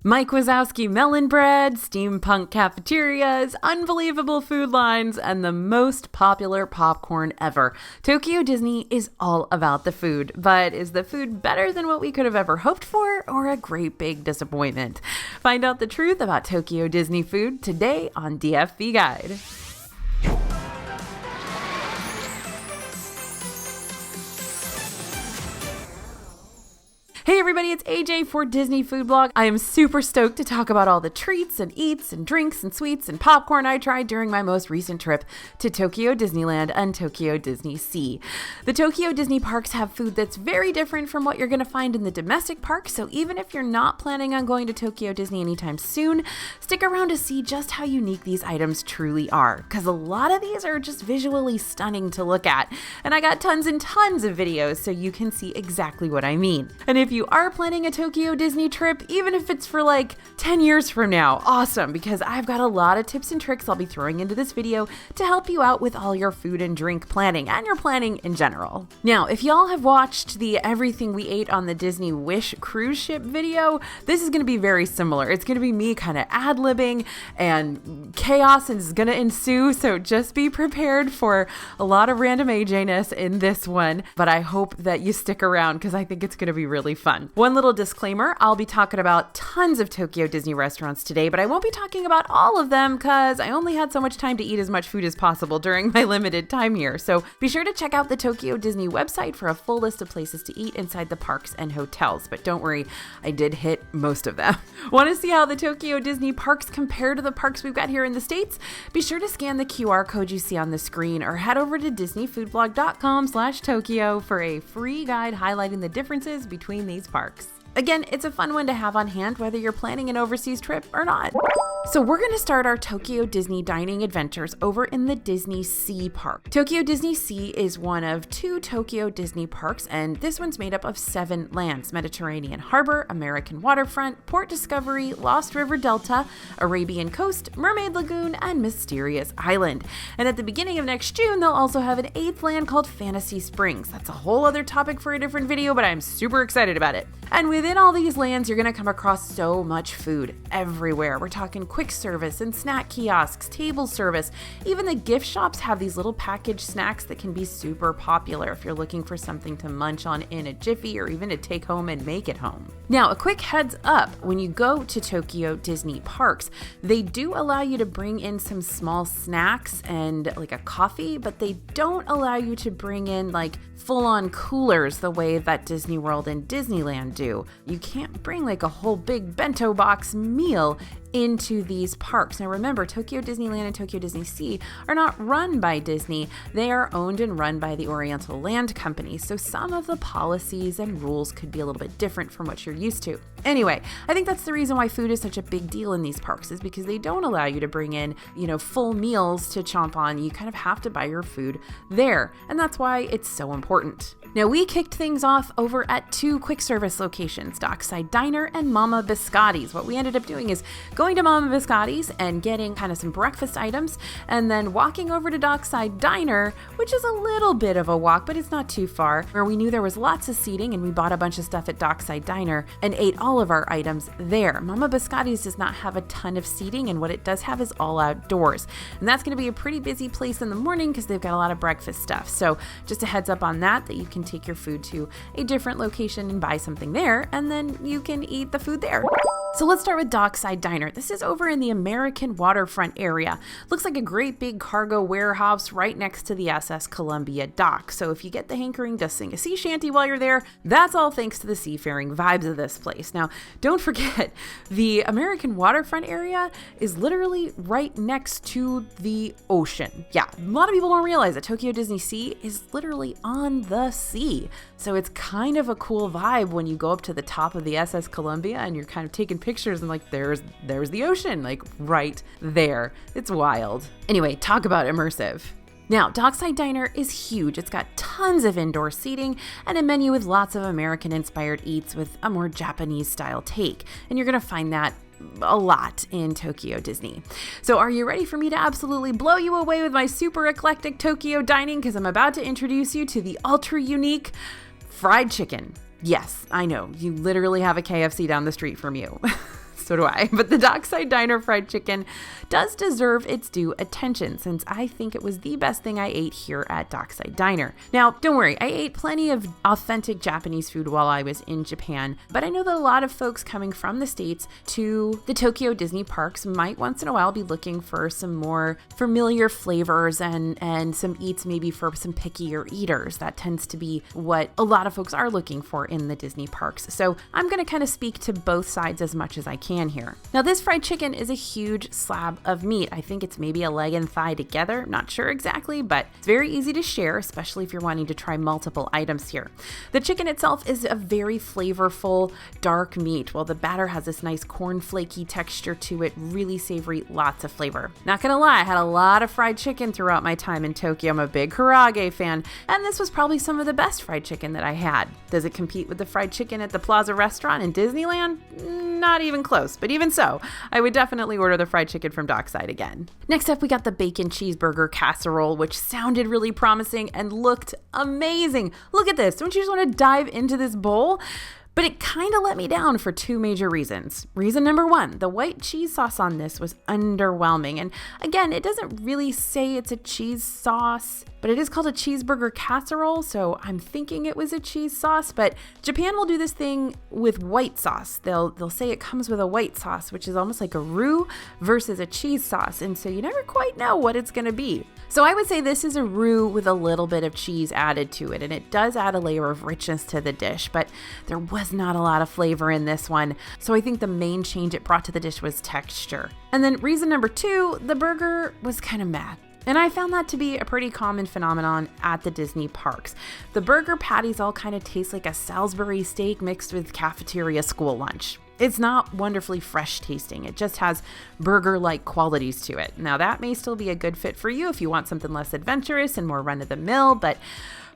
Mike Wazowski melon bread, steampunk cafeterias, unbelievable food lines, and the most popular popcorn ever. Tokyo Disney is all about the food, but is the food better than what we could have ever hoped for, or a great big disappointment? Find out the truth about Tokyo Disney food today on DFB Guide. Hey everybody, it's AJ for Disney Food Blog. I am super stoked to talk about all the treats and eats and drinks and sweets and popcorn I tried during my most recent trip to Tokyo Disneyland and Tokyo Disney Sea. The Tokyo Disney parks have food that's very different from what you're going to find in the domestic parks, so even if you're not planning on going to Tokyo Disney anytime soon, stick around to see just how unique these items truly are, because a lot of these are just visually stunning to look at, and I got tons and tons of videos so you can see exactly what I mean. And if you are planning a Tokyo Disney trip, even if it's for like 10 years from now, awesome, because I've got a lot of tips and tricks I'll be throwing into this video to help you out with all your food and drink planning and your planning in general. Now, if y'all have watched the Everything We Ate on the Disney Wish cruise ship video, this is going to be very similar. It's going to be me kind of ad-libbing and chaos is going to ensue, so just be prepared for a lot of random AJ-ness in this one, but I hope that you stick around because I think it's going to be really fun. One little disclaimer, I'll be talking about tons of Tokyo Disney restaurants today, but I won't be talking about all of them because I only had so much time to eat as much food as possible during my limited time here. So be sure to check out the Tokyo Disney website for a full list of places to eat inside the parks and hotels. But don't worry, I did hit most of them. Want to see how the Tokyo Disney parks compare to the parks we've got here in the States? Be sure to scan the QR code you see on the screen or head over to disneyfoodblog.com/Tokyo for a free guide highlighting the differences between these parks. Again, it's a fun one to have on hand whether you're planning an overseas trip or not. So we're going to start our Tokyo Disney dining adventures over in the Disney Sea Park. Tokyo Disney Sea is one of two Tokyo Disney parks, and this one's made up of 7 lands: Mediterranean Harbor, American Waterfront, Port Discovery, Lost River Delta, Arabian Coast, Mermaid Lagoon, and Mysterious Island. And at the beginning of next June, they'll also have an 8th land called Fantasy Springs. That's a whole other topic for a different video, but I'm super excited about it. And within all these lands, you're going to come across so much food everywhere. We're talking quick service and snack kiosks, table service. Even the gift shops have these little packaged snacks that can be super popular if you're looking for something to munch on in a jiffy or even to take home and make it home. Now, a quick heads up, when you go to Tokyo Disney parks, they do allow you to bring in some small snacks and like a coffee, but they don't allow you to bring in like full-on coolers the way that Disney World and Disneyland do. You can't bring like a whole big bento box meal into these parks. Now remember, Tokyo Disneyland and Tokyo Disney Sea are not run by Disney. They are owned and run by the Oriental Land Company, so some of the policies and rules could be a little bit different from what you're used to. Anyway, I think that's the reason why food is such a big deal in these parks, is because they don't allow you to bring in, full meals to chomp on. You kind of have to buy your food there, and that's why it's so important. Now, we kicked things off over at 2 quick service locations, Dockside Diner and Mama Biscotti's. What we ended up doing is going to Mama Biscotti's and getting kind of some breakfast items, and then walking over to Dockside Diner, which is a little bit of a walk, but it's not too far, where we knew there was lots of seating, and we bought a bunch of stuff at Dockside Diner and ate all of our items there. Mama Biscotti's does not have a ton of seating, and what it does have is all outdoors. And that's going to be a pretty busy place in the morning because they've got a lot of breakfast stuff. So just a heads up on that you can take your food to a different location and buy something there, and then you can eat the food there. So let's start with Dockside Diner. This is over in the American Waterfront area. Looks like a great big cargo warehouse right next to the SS Columbia dock. So if you get the hankering to sing a sea shanty while you're there, that's all thanks to the seafaring vibes of this place. Now, don't forget, the American Waterfront area is literally right next to the ocean. Yeah, a lot of people don't realize that Tokyo Disney Sea is literally on the sea. So it's kind of a cool vibe when you go up to the top of the SS Columbia and you're kind of taking pictures and like there's the ocean like right there. It's wild. Anyway, talk about immersive. Now, Dockside Diner is huge. It's got tons of indoor seating and a menu with lots of American-inspired eats with a more Japanese-style take. And you're going to find that a lot in Tokyo Disney. So are you ready for me to absolutely blow you away with my super eclectic Tokyo dining? Because I'm about to introduce you to the ultra unique fried chicken. Yes, I know. You literally have a KFC down the street from you. so do I. But the Dockside Diner fried chicken does deserve its due attention, since I think it was the best thing I ate here at Dockside Diner. Now, don't worry, I ate plenty of authentic Japanese food while I was in Japan, but I know that a lot of folks coming from the States to the Tokyo Disney parks might once in a while be looking for some more familiar flavors and some eats maybe for some pickier eaters. That tends to be what a lot of folks are looking for in the Disney parks. So I'm going to kind of speak to both sides as much as I can here. Now, this fried chicken is a huge slab of meat. I think it's maybe a leg and thigh together. Not sure exactly, but it's very easy to share, especially if you're wanting to try multiple items here. The chicken itself is a very flavorful, dark meat, while the batter has this nice corn-flaky texture to it, really savory, lots of flavor. Not gonna lie, I had a lot of fried chicken throughout my time in Tokyo. I'm a big karaage fan, and this was probably some of the best fried chicken that I had. Does it compete with the fried chicken at the Plaza Restaurant in Disneyland? Not even close, but even so, I would definitely order the fried chicken from Dockside again. Next up, we got the bacon cheeseburger casserole, which sounded really promising and looked amazing. Look at this. Don't you just want to dive into this bowl? But it kind of let me down for two major reasons. Reason number one, the white cheese sauce on this was underwhelming. And again, it doesn't really say it's a cheese sauce, but it is called a cheeseburger casserole, so I'm thinking it was a cheese sauce. But Japan will do this thing with white sauce. They'll say it comes with a white sauce, which is almost like a roux versus a cheese sauce. And so you never quite know what it's going to be. So I would say this is a roux with a little bit of cheese added to it, and it does add a layer of richness to the dish, but there was not a lot of flavor in this one. So I think the main change it brought to the dish was texture. And then reason number two, the burger was kind of meh. And I found that to be a pretty common phenomenon at the Disney parks. The burger patties all kind of taste like a Salisbury steak mixed with cafeteria school lunch. It's not wonderfully fresh tasting. It just has burger-like qualities to it. Now, that may still be a good fit for you if you want something less adventurous and more run-of-the-mill, but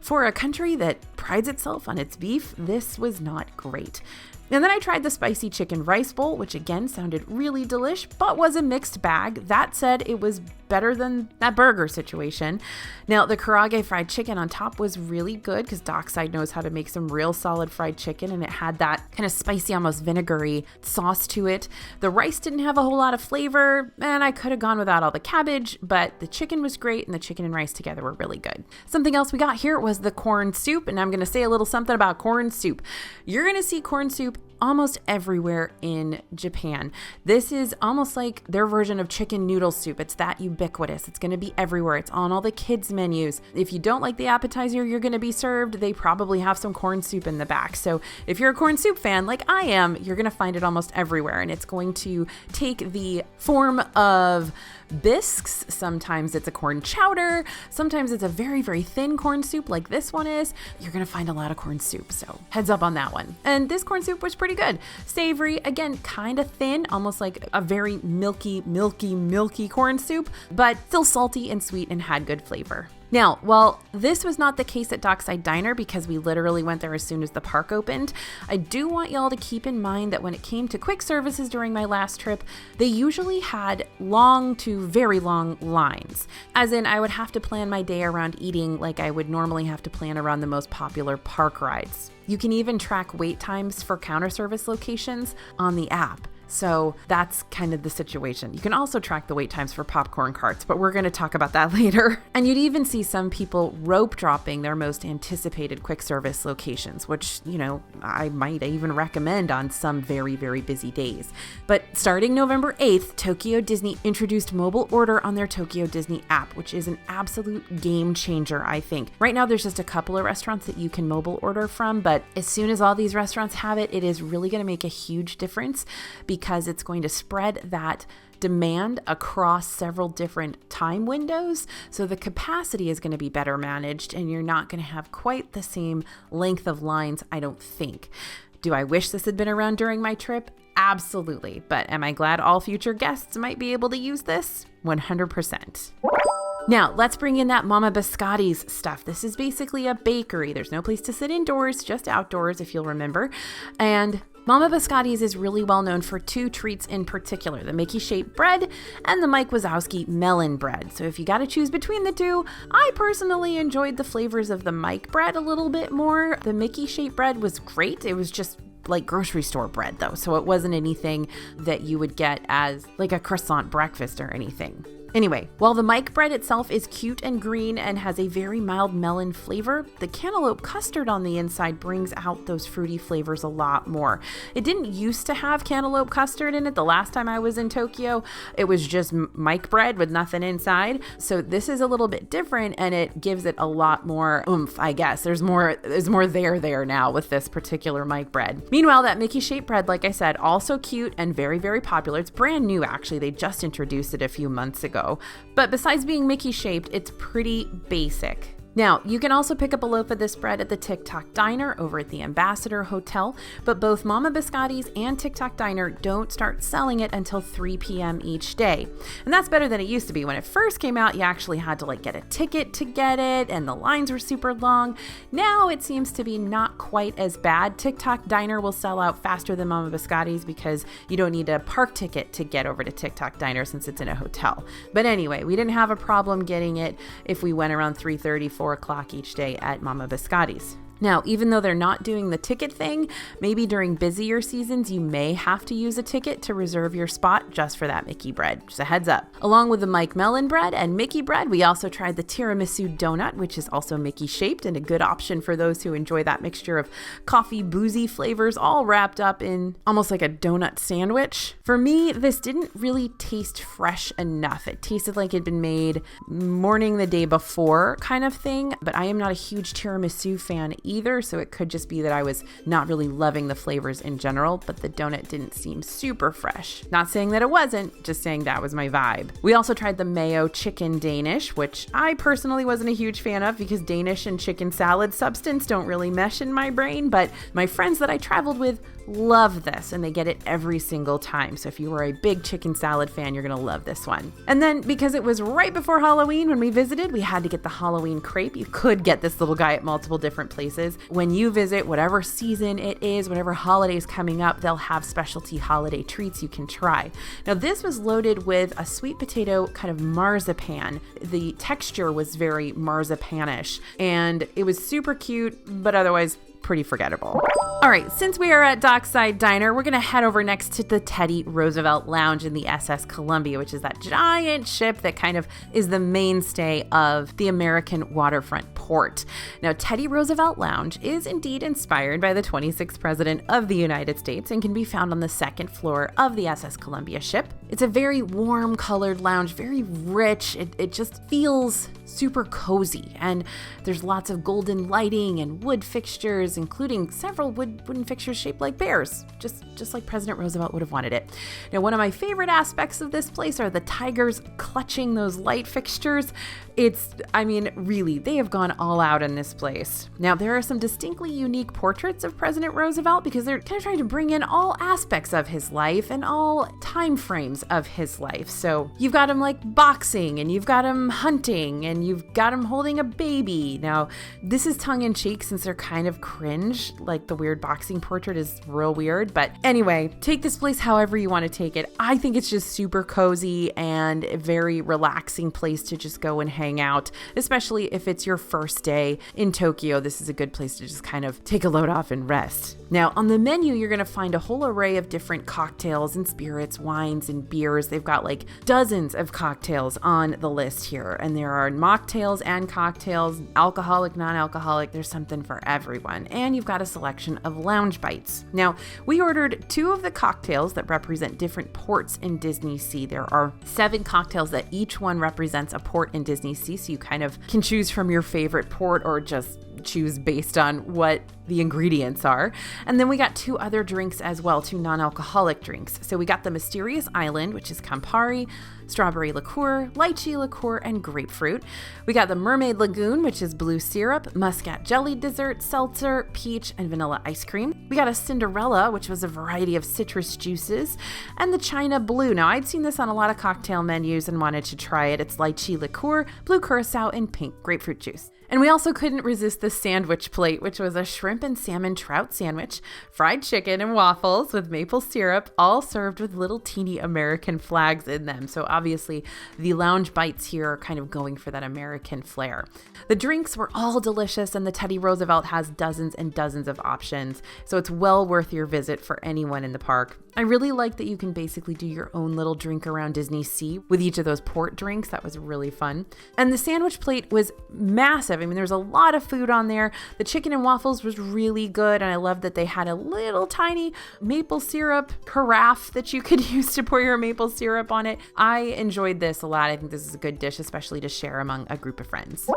for a country that prides itself on its beef, this was not great. And then I tried the spicy chicken rice bowl, which again sounded really delish, but was a mixed bag. That said, it was better than that burger situation. Now, the karaage fried chicken on top was really good because Dockside knows how to make some real solid fried chicken, and it had that kind of spicy, almost vinegary sauce to it. The rice didn't have a whole lot of flavor, and I could have gone without all the cabbage, but the chicken was great, and the chicken and rice together were really good. Something else we got here was the corn soup, and I'm going to say a little something about corn soup. You're going to see corn soup almost everywhere in Japan. This is almost like their version of chicken noodle soup. It's that ubiquitous. It's going to be everywhere. It's on all the kids' menus. If you don't like the appetizer you're going to be served, they probably have some corn soup in the back. So if you're a corn soup fan like I am, you're going to find it almost everywhere. And it's going to take the form of bisques. Sometimes it's a corn chowder. Sometimes it's a very, very thin corn soup like this one is. You're going to find a lot of corn soup. So heads up on that one. And this corn soup was pretty good. Savory, again, kind of thin, almost like a very milky corn soup, but still salty and sweet and had good flavor. Now, while this was not the case at Dockside Diner because we literally went there as soon as the park opened, I do want y'all to keep in mind that when it came to quick services during my last trip, they usually had long to very long lines. As in, I would have to plan my day around eating like I would normally have to plan around the most popular park rides. You can even track wait times for counter service locations on the app. So that's kind of the situation. You can also track the wait times for popcorn carts, but we're going to talk about that later. And you'd even see some people rope dropping their most anticipated quick service locations, which, you know, I might even recommend on some very, very busy days. But starting November 8th, Tokyo Disney introduced mobile order on their Tokyo Disney app, which is an absolute game changer, I think. Right now, there's just a couple of restaurants that you can mobile order from, but as soon as all these restaurants have it, it is really going to make a huge difference because it's going to spread that demand across several different time windows. So the capacity is going to be better managed and you're not going to have quite the same length of lines, I don't think. Do I wish this had been around during my trip? Absolutely. But am I glad all future guests might be able to use this? 100%. Now, let's bring in that Mama Biscotti's stuff. This is basically a bakery. There's no place to sit indoors, just outdoors, if you'll remember. And Mama Biscotti's is really well known for two treats in particular, the Mickey-shaped bread and the Mike Wazowski melon bread. So if you got to choose between the two, I personally enjoyed the flavors of the Mike bread a little bit more. The Mickey-shaped bread was great. It was just like grocery store bread though. So it wasn't anything that you would get as like a croissant breakfast or anything. Anyway, while the Mike bread itself is cute and green and has a very mild melon flavor, the cantaloupe custard on the inside brings out those fruity flavors a lot more. It didn't used to have cantaloupe custard in it the last time I was in Tokyo. It was just Mike bread with nothing inside. So this is a little bit different and it gives it a lot more oomph, I guess. There's more there now with this particular Mike bread. Meanwhile, that Mickey shaped bread, like I said, also cute and very, very popular. It's brand new, actually. They just introduced it a few months ago. But besides being Mickey shaped, it's pretty basic. Now, you can also pick up a loaf of this bread at the TikTok Diner over at the Ambassador Hotel, but both Mama Biscotti's and TikTok Diner don't start selling it until 3 p.m. each day. And that's better than it used to be. When it first came out, you actually had to get a ticket to get it, and the lines were super long. Now it seems to be not quite as bad. TikTok Diner will sell out faster than Mama Biscotti's because you don't need a park ticket to get over to TikTok Diner since it's in a hotel. But anyway, we didn't have a problem getting it if we went around 3:30, 4 o'clock each day at Mama Biscotti's. Now, even though they're not doing the ticket thing, maybe during busier seasons, you may have to use a ticket to reserve your spot just for that Mickey bread. Just a heads up. Along with the Mike Mellin bread and Mickey bread, we also tried the tiramisu donut, which is also Mickey shaped and a good option for those who enjoy that mixture of coffee, boozy flavors, all wrapped up in almost like a donut sandwich. For me, this didn't really taste fresh enough. It tasted like it'd been made morning the day before kind of thing, but I am not a huge tiramisu fan either, so it could just be that I was not really loving the flavors in general, but the donut didn't seem super fresh. Not saying that it wasn't, just saying that was my vibe. We also tried the mayo chicken Danish, which I personally wasn't a huge fan of because Danish and chicken salad substance don't really mesh in my brain, but my friends that I traveled with love this and they get it every single time. So if you were a big chicken salad fan, you're gonna love this one. And then because it was right before Halloween when we visited, we had to get the Halloween crepe. You could get this little guy at multiple different places. When you visit, whatever season it is, whatever holiday is coming up, they'll have specialty holiday treats you can try. Now this was loaded with a sweet potato kind of marzipan. The texture was very marzipanish and it was super cute, but otherwise pretty forgettable. All right, since we are at Dockside Diner, we're going to head over next to the Teddy Roosevelt Lounge in the SS Columbia, which is that giant ship that kind of is the mainstay of the American waterfront port. Now, Teddy Roosevelt Lounge is indeed inspired by the 26th President of the United States and can be found on the second floor of the SS Columbia ship. It's a very warm colored lounge, very rich. It just feels super cozy, and there's lots of golden lighting and wood fixtures, including several wooden fixtures shaped like bears, just like President Roosevelt would have wanted it. Now, one of my favorite aspects of this place are the tigers clutching those light fixtures. Really, they have gone all out in this place. Now, there are some distinctly unique portraits of President Roosevelt because they're kind of trying to bring in all aspects of his life and all time frames of his life. So you've got him like boxing, and you've got him hunting, and you've got him holding a baby. Now, this is tongue-in-cheek since they're kind of cringe, like the weird boxing portrait is real weird. But anyway, take this place however you want to take it. I think it's just super cozy and a very relaxing place to just go and hang out, especially if it's your first day in Tokyo. This is a good place to just kind of take a load off and rest. Now, on the menu, you're going to find a whole array of different cocktails and spirits, wines and beers. They've got like dozens of cocktails on the list here, and there are mocktails and cocktails, alcoholic, non-alcoholic. There's something for everyone. And you've got a selection of lounge bites. Now, we ordered 2 of the cocktails that represent different ports in Disney Sea. There are 7 cocktails that each one represents a port in Disney Sea, so you kind of can choose from your favorite port or just choose based on what the ingredients are. And then we got 2 other drinks as well, 2 non-alcoholic drinks. So we got the Mysterious Island, which is Campari, strawberry liqueur, lychee liqueur, and grapefruit. We got the Mermaid Lagoon, which is blue syrup, muscat jelly dessert, seltzer, peach, and vanilla ice cream. We got a Cinderella, which was a variety of citrus juices, and the China Blue. Now, I'd seen this on a lot of cocktail menus and wanted to try it. It's lychee liqueur, blue curacao, and pink grapefruit juice. And we also couldn't resist the sandwich plate, which was a shrimp and salmon trout sandwich, fried chicken and waffles with maple syrup, all served with little teeny American flags in them. So obviously the lounge bites here are kind of going for that American flair. The drinks were all delicious, and the Teddy Roosevelt has dozens and dozens of options. So it's well worth your visit for anyone in the park. I really like that you can basically do your own little drink around Disney Sea with each of those port drinks. That was really fun. And the sandwich plate was massive. I mean, there was a lot of food on there. The chicken and waffles was really good. And I love that they had a little tiny maple syrup carafe that you could use to pour your maple syrup on it. I enjoyed this a lot. I think this is a good dish, especially to share among a group of friends.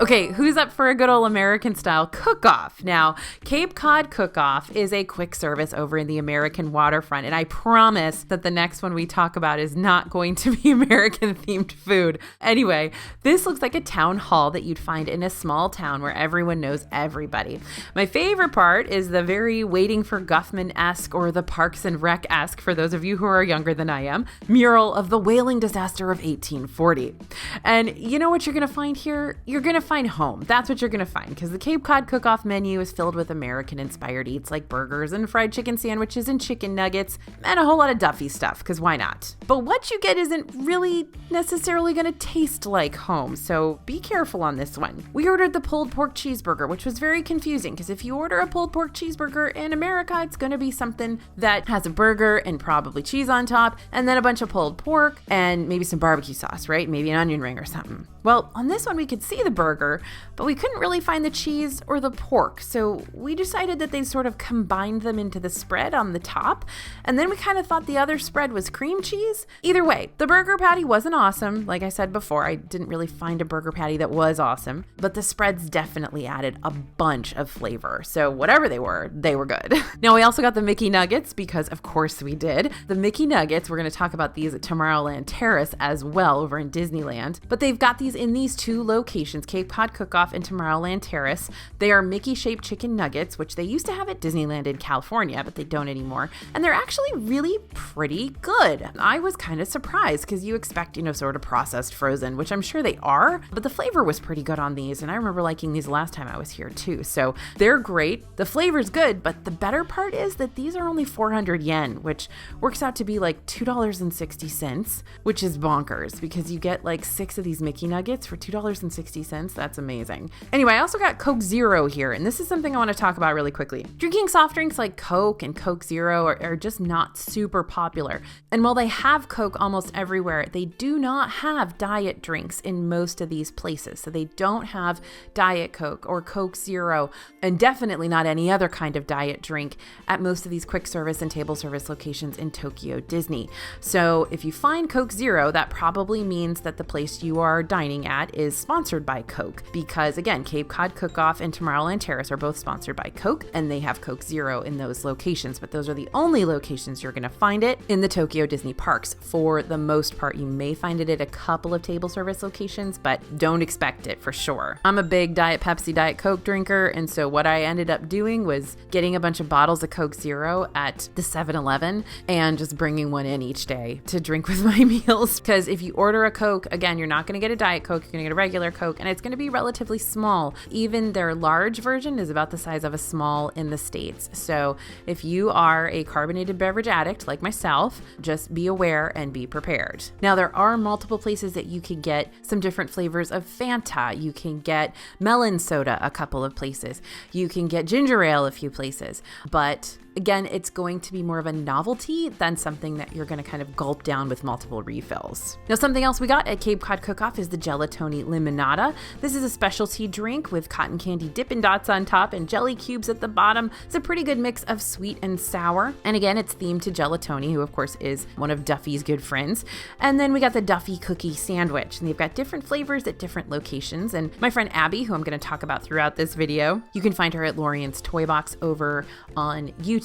Okay, who's up for a good old American style cook-off? Now, Cape Cod Cookoff is a quick service over in the American waterfront. And I promise that the next one we talk about is not going to be American themed food. Anyway, this looks like a town hall that you'd find in a small town where everyone knows everybody. My favorite part is the very Waiting for Guffman-esque, or the Parks and Rec-esque, for those of you who are younger than I am, mural of the whaling disaster of 1840. And you know what you're going to find here? You're going to find home. That's what you're going to find, because the Cape Cod Cookoff menu is filled with American-inspired eats like burgers and fried chicken sandwiches and chicken nuggets, and a whole lot of Duffy stuff, because why not? But what you get isn't really necessarily going to taste like home, so be careful on this one. We ordered the pulled pork cheeseburger, which was very confusing, because if you order a pulled pork cheeseburger in America, it's going to be something that has a burger and probably cheese on top, and then a bunch of pulled pork and maybe some barbecue sauce, right? Maybe an onion ring or something. Well, on this one, we could see the burger, but we couldn't really find the cheese or the pork, so we decided that they sort of combined them into the spread on the top, and then we kind of thought the other spread was cream cheese. Either way, the burger patty wasn't awesome. Like I said before, I didn't really find a burger patty that was awesome, but the spreads definitely added a bunch of flavor. So whatever they were good. Now, we also got the Mickey Nuggets, because of course we did. The Mickey Nuggets, we're going to talk about these at Tomorrowland Terrace as well over in Disneyland, but they've got these in these two locations, Cape Cod Cookoff and Tomorrowland Terrace. They are Mickey-shaped chicken nuggets, which they used to have at Disneyland in California, but they don't anymore. And they're actually really pretty good. I was kind of surprised, because you expect, sort of processed frozen, which I'm sure they are, but the flavor was pretty good on these. And I remember liking these last time I was here too. So they're great. The flavor's good, but the better part is that these are only 400 yen, which works out to be like $2.60, which is bonkers, because you get like 6 of these Mickey nuggets for $2.60. That's amazing. Anyway, I also got Coke Zero here, and this is something I want to talk about really quickly. Drinking soft drinks like Coke and Coke Zero are just not super popular. And while they have Coke almost everywhere, they do not have diet drinks in most of these places. So they don't have Diet Coke or Coke Zero, and definitely not any other kind of diet drink at most of these quick service and table service locations in Tokyo Disney. So if you find Coke Zero, that probably means that the place you are dining at is sponsored by Coke, because again, Cape Cod Cookoff and Tomorrowland Terrace are both sponsored by Coke, and they have Coke Zero in those locations, but those are the only locations you're going to find it in the Tokyo Disney parks. For the most part, you may find it at a couple of table service locations, but don't expect it for sure. I'm a big Diet Pepsi, Diet Coke drinker, and so what I ended up doing was getting a bunch of bottles of Coke Zero at the 7-Eleven and just bringing one in each day to drink with my meals, because if you order a Coke, again, you're not going to get a Diet Coke, you're going to get a regular Coke, and it's going to be relatively small. Even their large version is about the size of a small in the States. So if you are a carbonated beverage addict like myself, just be aware and be prepared. Now, there are multiple places that you can get some different flavors of Fanta. You can get melon soda a couple of places. You can get ginger ale a few places, but again, it's going to be more of a novelty than something that you're going to kind of gulp down with multiple refills. Now, something else we got at Cape Cod Cookoff is the Gelatoni Limonada. This is a specialty drink with cotton candy Dippin' Dots on top and jelly cubes at the bottom. It's a pretty good mix of sweet and sour. And again, it's themed to Gelatoni, who of course is one of Duffy's good friends. And then we got the Duffy Cookie Sandwich, and they've got different flavors at different locations. And my friend Abby, who I'm going to talk about throughout this video, you can find her at Lorian's Toy Box over on YouTube.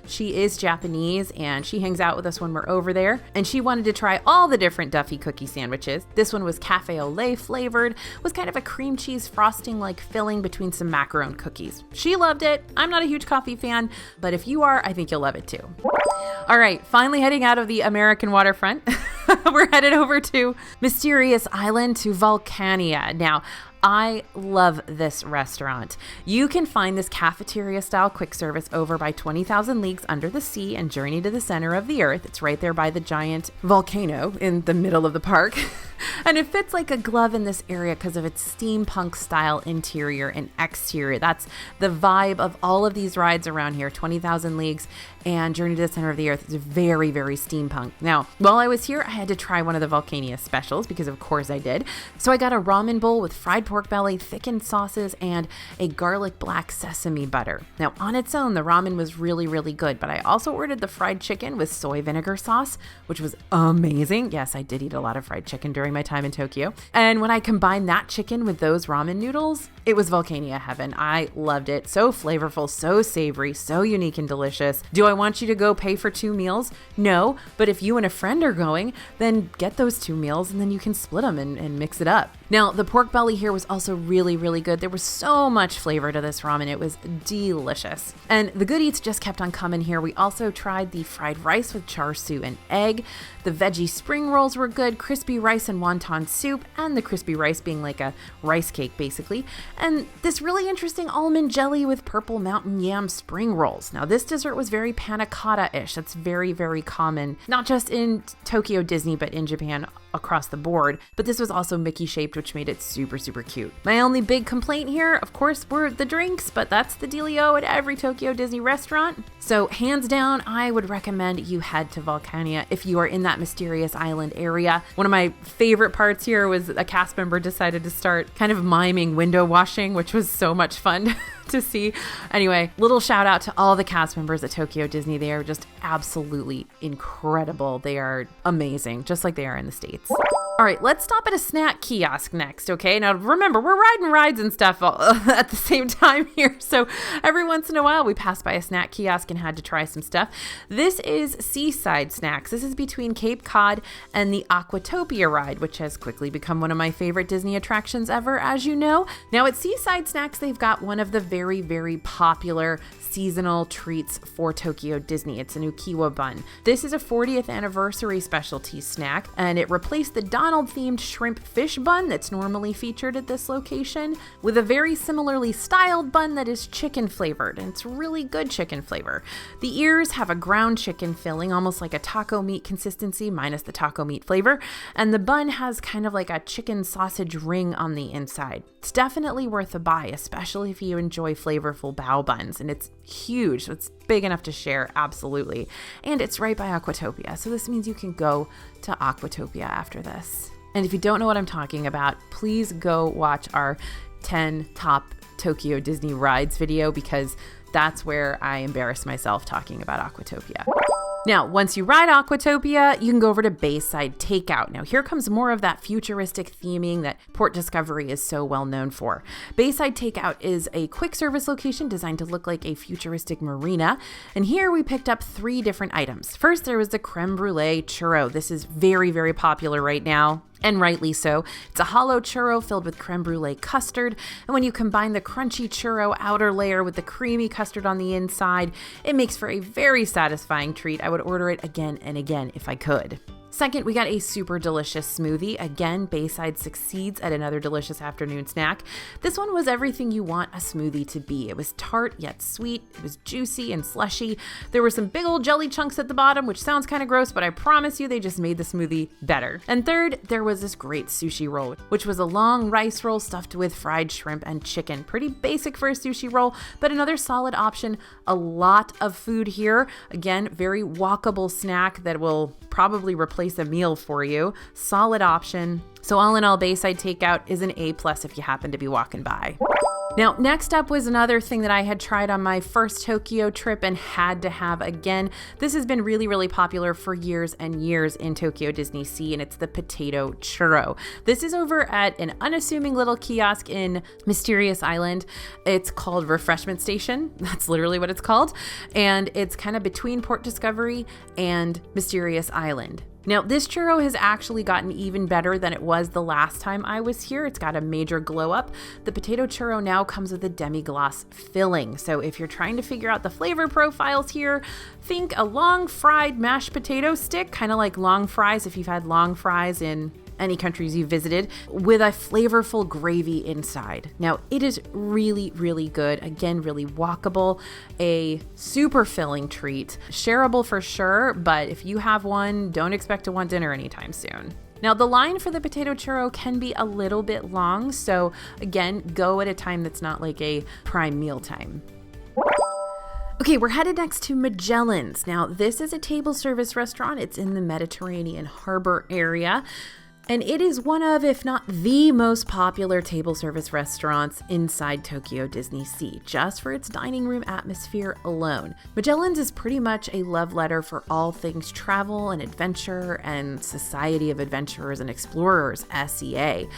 She is Japanese, and she hangs out with us when we're over there, and she wanted to try all the different Duffy cookie sandwiches. This one was cafe au lait flavored, was kind of a cream cheese frosting like filling between some macaron cookies. She loved it. I'm not a huge coffee fan, but if you are, I think you'll love it too. All right, finally heading out of the American waterfront. we're headed over to Mysterious Island to Volcania. Now, I love this restaurant. You can find this cafeteria style quick service over by 20,000 Leagues Under the Sea and Journey to the Center of the Earth. It's right there by the giant volcano in the middle of the park. And it fits like a glove in this area because of its steampunk style interior and exterior. That's the vibe of all of these rides around here. 20,000 Leagues and Journey to the Center of the Earth is very, very steampunk. Now, while I was here, I had to try one of the Volcania specials because of course I did. So I got a ramen bowl with fried pork belly, thickened sauces, and a garlic black sesame butter. Now, on its own, the ramen was really, really good, but I also ordered the fried chicken with soy vinegar sauce, which was amazing. Yes, I did eat a lot of fried chicken during my time in Tokyo. And when I combined that chicken with those ramen noodles, it was Volcania heaven. I loved it. So flavorful, so savory, so unique and delicious. Do I want you to go pay for 2 meals? No, but if you and a friend are going, then get those 2 meals and then you can split them and mix it up. Now, the pork belly here was also really, really good. There was so much flavor to this ramen. It was delicious. And the good eats just kept on coming here. We also tried the fried rice with char siu and egg. The veggie spring rolls were good, crispy rice and wonton soup, and the crispy rice being like a rice cake, basically. And this really interesting almond jelly with purple mountain yam spring rolls. Now, this dessert was very panna cotta-ish. That's very, very common, not just in Tokyo Disney, but in Japan across the board. But this was also Mickey shaped, which made it super, super cute. My only big complaint here, of course, were the drinks, but that's the dealio at every Tokyo Disney restaurant. So hands down, I would recommend you head to Volcania if you are in that Mysterious Island area. One of my favorite parts here was a cast member decided to start kind of miming window washing, which was so much fun to see. Anyway, little shout out to all the cast members at Tokyo Disney. They are just absolutely incredible. They are amazing, just like they are in the States. All right, let's stop at a snack kiosk next, okay? Now, remember, we're riding rides and stuff at the same time here, so every once in a while we pass by a snack kiosk and had to try some stuff. This is Seaside Snacks. This is between Cape Cod and the Aquatopia ride, which has quickly become one of my favorite Disney attractions ever, as you know. Now, at Seaside Snacks, they've got one of the very, very popular seasonal treats for Tokyo Disney. It's an ukiwa bun. This is a 40th anniversary specialty snack, and it replaced the Donald-themed shrimp fish bun that's normally featured at this location with a very similarly styled bun that is chicken flavored, and it's really good chicken flavor. The ears have a ground chicken filling, almost like a taco meat consistency minus the taco meat flavor, and the bun has kind of like a chicken sausage ring on the inside. It's definitely worth a buy, especially if you enjoy flavorful bao buns, and it's huge, so it's big enough to share, absolutely. And it's right by Aquatopia, so this means you can go to Aquatopia after this. And if you don't know what I'm talking about, please go watch our 10 top Tokyo Disney rides video, because that's where I embarrass myself talking about Aquatopia. Now, once you ride Aquatopia, you can go over to Bayside Takeout. Now, here comes more of that futuristic theming that Port Discovery is so well known for. Bayside Takeout is a quick service location designed to look like a futuristic marina. And here we picked up 3 different items. First, there was the creme brulee churro. This is very, very popular right now. And rightly so. It's a hollow churro filled with creme brulee custard, and when you combine the crunchy churro outer layer with the creamy custard on the inside, it makes for a very satisfying treat. I would order it again and again if I could. Second, we got a super delicious smoothie. Again, Bayside succeeds at another delicious afternoon snack. This one was everything you want a smoothie to be. It was tart yet sweet. It was juicy and slushy. There were some big old jelly chunks at the bottom, which sounds kind of gross, but I promise you they just made the smoothie better. And third, there was this great sushi roll, which was a long rice roll stuffed with fried shrimp and chicken. Pretty basic for a sushi roll, but another solid option. A lot of food here. Again, very walkable snack that will probably replace a meal for you. Solid option. So all in all, Bayside Takeout is an A+ if you happen to be walking by. Now, next up was another thing that I had tried on my first Tokyo trip and had to have again. This has been really, really popular for years and years in Tokyo Disney Sea, and it's the potato churro. This is over at an unassuming little kiosk in Mysterious Island. It's called Refreshment Station. That's literally what it's called. And it's kind of between Port Discovery and Mysterious Island. Now, this churro has actually gotten even better than it was the last time I was here. It's got a major glow up. The potato churro now comes with a demi-glace filling. So if you're trying to figure out the flavor profiles here, think a long fried mashed potato stick, kind of like long fries if you've had long fries in any countries you've visited, with a flavorful gravy inside. Now, it is really, really good. Again, really walkable, a super filling treat, shareable for sure, but if you have one, don't expect to want dinner anytime soon. Now, the line for the potato churro can be a little bit long, so again, go at a time that's not like a prime meal time. Okay, we're headed next to Mellin's. Now, this is a table service restaurant. It's in the Mediterranean harbor area. And it is one of, if not the most popular table service restaurants inside Tokyo Disney Sea, just for its dining room atmosphere alone. Mellin's is pretty much a love letter for all things travel and adventure and Society of Adventurers and Explorers, SEA.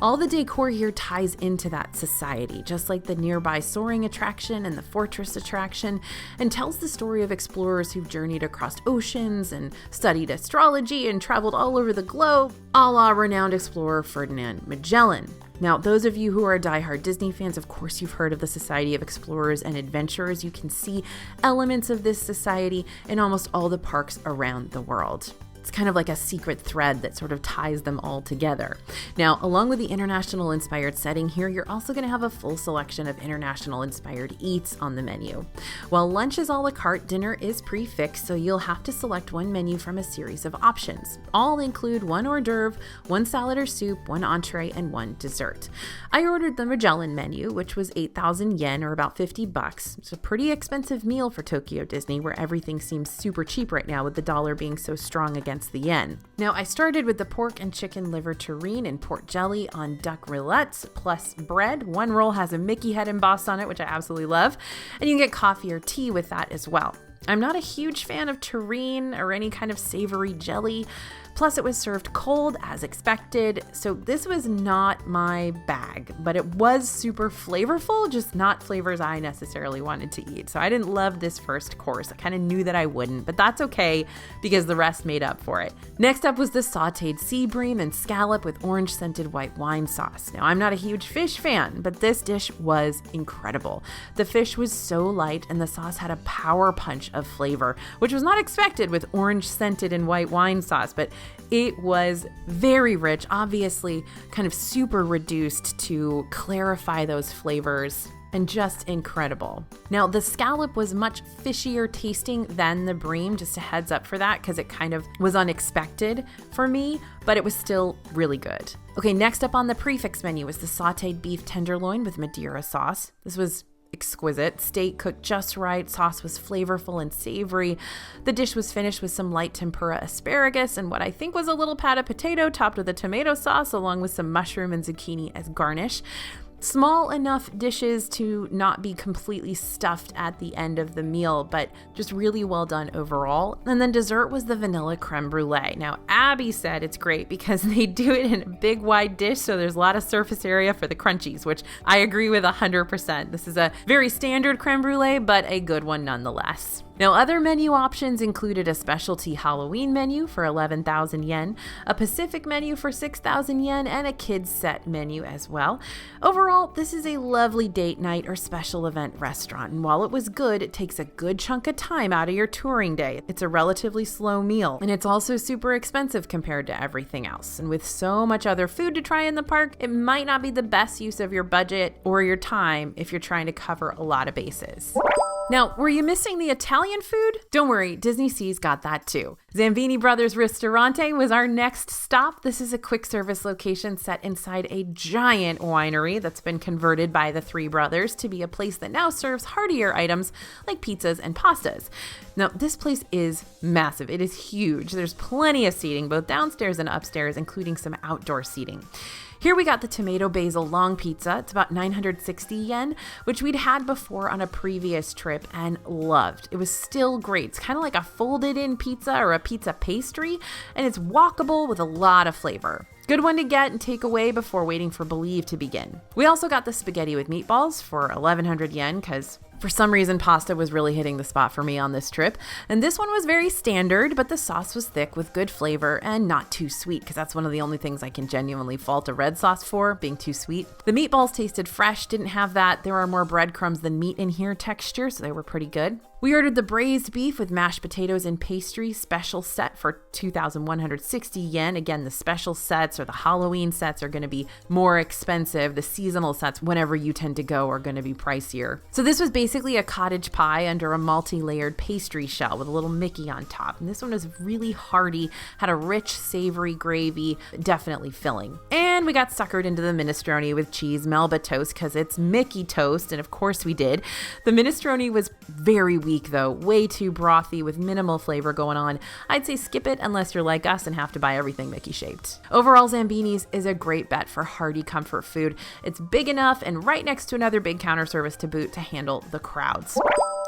All the decor here ties into that society, just like the nearby soaring attraction and the fortress attraction, and tells the story of explorers who've journeyed across oceans and studied astrology and traveled all over the globe, a la renowned explorer Ferdinand Magellan. Now, those of you who are diehard Disney fans, of course you've heard of the Society of Explorers and Adventurers. You can see elements of this society in almost all the parks around the world. It's kind of like a secret thread that sort of ties them all together. Now, along with the international inspired setting here, you're also going to have a full selection of international inspired eats on the menu. While lunch is a la carte, dinner is prefixed, so you'll have to select one menu from a series of options. All include one hors d'oeuvre, one salad or soup, one entree, and one dessert. I ordered the Magellan menu, which was 8,000 yen or about $50. It's a pretty expensive meal for Tokyo Disney, where everything seems super cheap right now with the dollar being so strong against the yen. Now, I started with the pork and chicken liver terrine and pork jelly on duck roulettes plus bread. One roll has a Mickey head embossed on it, which I absolutely love, and you can get coffee or tea with that as well. I'm not a huge fan of terrine or any kind of savory jelly. Plus, it was served cold as expected, so this was not my bag, but it was super flavorful, just not flavors I necessarily wanted to eat. So I didn't love this first course. I kind of knew that I wouldn't, but that's okay because the rest made up for it. Next up was the sauteed sea bream and scallop with orange-scented white wine sauce. Now, I'm not a huge fish fan, but this dish was incredible. The fish was so light and the sauce had a power punch of flavor, which was not expected with orange-scented and white wine sauce, but it was very rich, obviously kind of super reduced to clarify those flavors, and just incredible. Now, the scallop was much fishier tasting than the bream, just a heads up for that, because it kind of was unexpected for me, but it was still really good. Okay, next up on the prefix menu was the sauteed beef tenderloin with Madeira sauce. This was exquisite. Steak cooked just right. Sauce was flavorful and savory. The dish was finished with some light tempura asparagus and what I think was a little pat of potato topped with a tomato sauce along with some mushroom and zucchini as garnish. Small enough dishes to not be completely stuffed at the end of the meal, but just really well done overall. And then dessert was the vanilla creme brulee. Now, Abby said it's great because they do it in a big wide dish, so there's a lot of surface area for the crunchies, which I agree with 100%. This is a very standard creme brulee, but a good one nonetheless. Now, other menu options included a specialty Halloween menu for 11,000 yen, a Pacific menu for 6,000 yen, and a kids set menu as well. Overall, this is a lovely date night or special event restaurant, and while it was good, it takes a good chunk of time out of your touring day. It's a relatively slow meal, and it's also super expensive compared to everything else. And with so much other food to try in the park, it might not be the best use of your budget or your time if you're trying to cover a lot of bases. Now, were you missing the Italian food? Don't worry, Disney Sea's got that too. Zambini Brothers Ristorante was our next stop. This is a quick service location set inside a giant winery that's been converted by the three brothers to be a place that now serves heartier items like pizzas and pastas. Now, this place is massive. It is huge. There's plenty of seating, both downstairs and upstairs, including some outdoor seating. Here we got the tomato basil long pizza. It's about 960 yen, which we'd had before on a previous trip and loved. It was still great. It's kind of like a folded in pizza or a pizza pastry, and it's walkable with a lot of flavor. Good one to get and take away before waiting for Believe to begin. We also got the spaghetti with meatballs for 1,100 yen because for some reason pasta was really hitting the spot for me on this trip. And this one was very standard, but the sauce was thick with good flavor and not too sweet because that's one of the only things I can genuinely fault a red sauce for, being too sweet. The meatballs tasted fresh, didn't have that "there are more breadcrumbs than meat in here" texture, so they were pretty good. We ordered the braised beef with mashed potatoes and pastry special set for 2,160 yen. Again, the special sets or the Halloween sets are going to be more expensive. The seasonal sets, whenever you tend to go, are going to be pricier. So this was basically a cottage pie under a multi-layered pastry shell with a little Mickey on top. And this one was really hearty, had a rich, savory gravy, definitely filling. And we got suckered into the minestrone with cheese Melba toast because it's Mickey toast, and of course we did. The minestrone was very weak though, way too brothy with minimal flavor going on. I'd say skip it unless you're like us and have to buy everything Mickey shaped. Overall, Zambini's is a great bet for hearty comfort food. It's big enough and right next to another big counter service to boot to handle the crowds.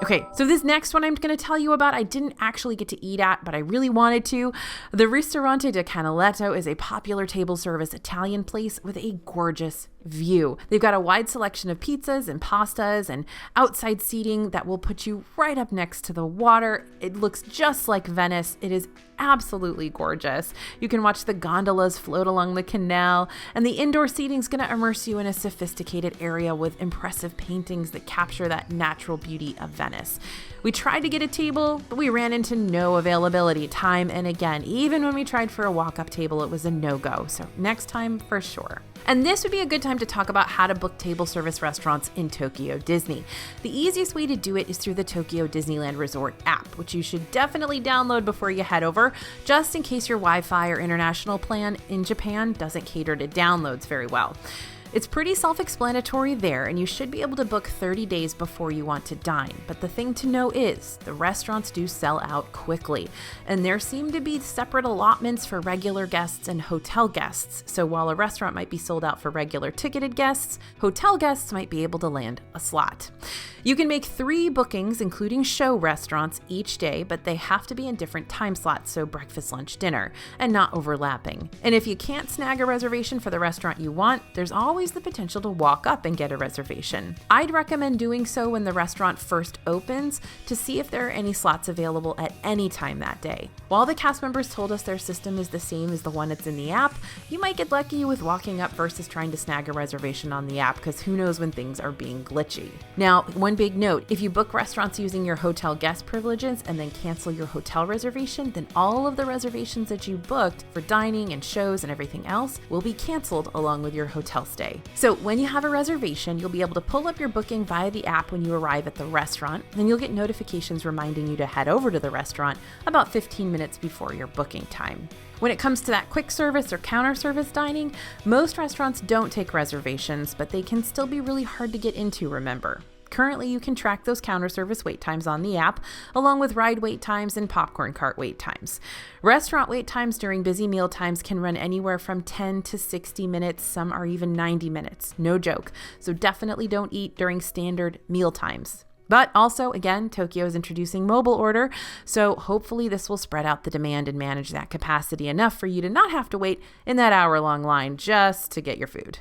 Okay, so this next one I'm going to tell you about, I didn't actually get to eat at, but I really wanted to. The Ristorante de Canaletto is a popular table service Italian place with a gorgeous view. They've got a wide selection of pizzas and pastas and outside seating that will put you right up next to the water. It looks just like Venice. It is absolutely gorgeous. You can watch the gondolas float along the canal, and the indoor seating is going to immerse you in a sophisticated area with impressive paintings that capture that natural beauty of Venice. We tried to get a table, but we ran into no availability time and again. Even when we tried for a walk-up table, it was a no-go. So next time for sure. And this would be a good time to talk about how to book table service restaurants in Tokyo Disney. The easiest way to do it is through the Tokyo Disneyland Resort app, which you should definitely download before you head over, just in case your Wi-Fi or international plan in Japan doesn't cater to downloads very well. It's pretty self-explanatory there, and you should be able to book 30 days before you want to dine. But the thing to know is the restaurants do sell out quickly, and there seem to be separate allotments for regular guests and hotel guests. So while a restaurant might be sold out for regular ticketed guests, hotel guests might be able to land a slot. You can make 3 bookings, including show restaurants, each day, but they have to be in different time slots, so breakfast, lunch, dinner, and not overlapping. And if you can't snag a reservation for the restaurant you want, there's always the potential to walk up and get a reservation. I'd recommend doing so when the restaurant first opens to see if there are any slots available at any time that day. While the cast members told us their system is the same as the one that's in the app, you might get lucky with walking up versus trying to snag a reservation on the app, because who knows when things are being glitchy. Now, one big note, if you book restaurants using your hotel guest privileges and then cancel your hotel reservation, then all of the reservations that you booked for dining and shows and everything else will be canceled along with your hotel stay. So when you have a reservation, you'll be able to pull up your booking via the app when you arrive at the restaurant, and you'll get notifications reminding you to head over to the restaurant about 15 minutes before your booking time. When it comes to that quick service or counter service dining, most restaurants don't take reservations, but they can still be really hard to get into, remember. Currently, you can track those counter service wait times on the app, along with ride wait times and popcorn cart wait times. Restaurant wait times during busy meal times can run anywhere from 10 to 60 minutes. Some are even 90 minutes. No joke. So definitely don't eat during standard meal times. But also, again, Tokyo is introducing mobile order, so hopefully this will spread out the demand and manage that capacity enough for you to not have to wait in that hour-long line just to get your food.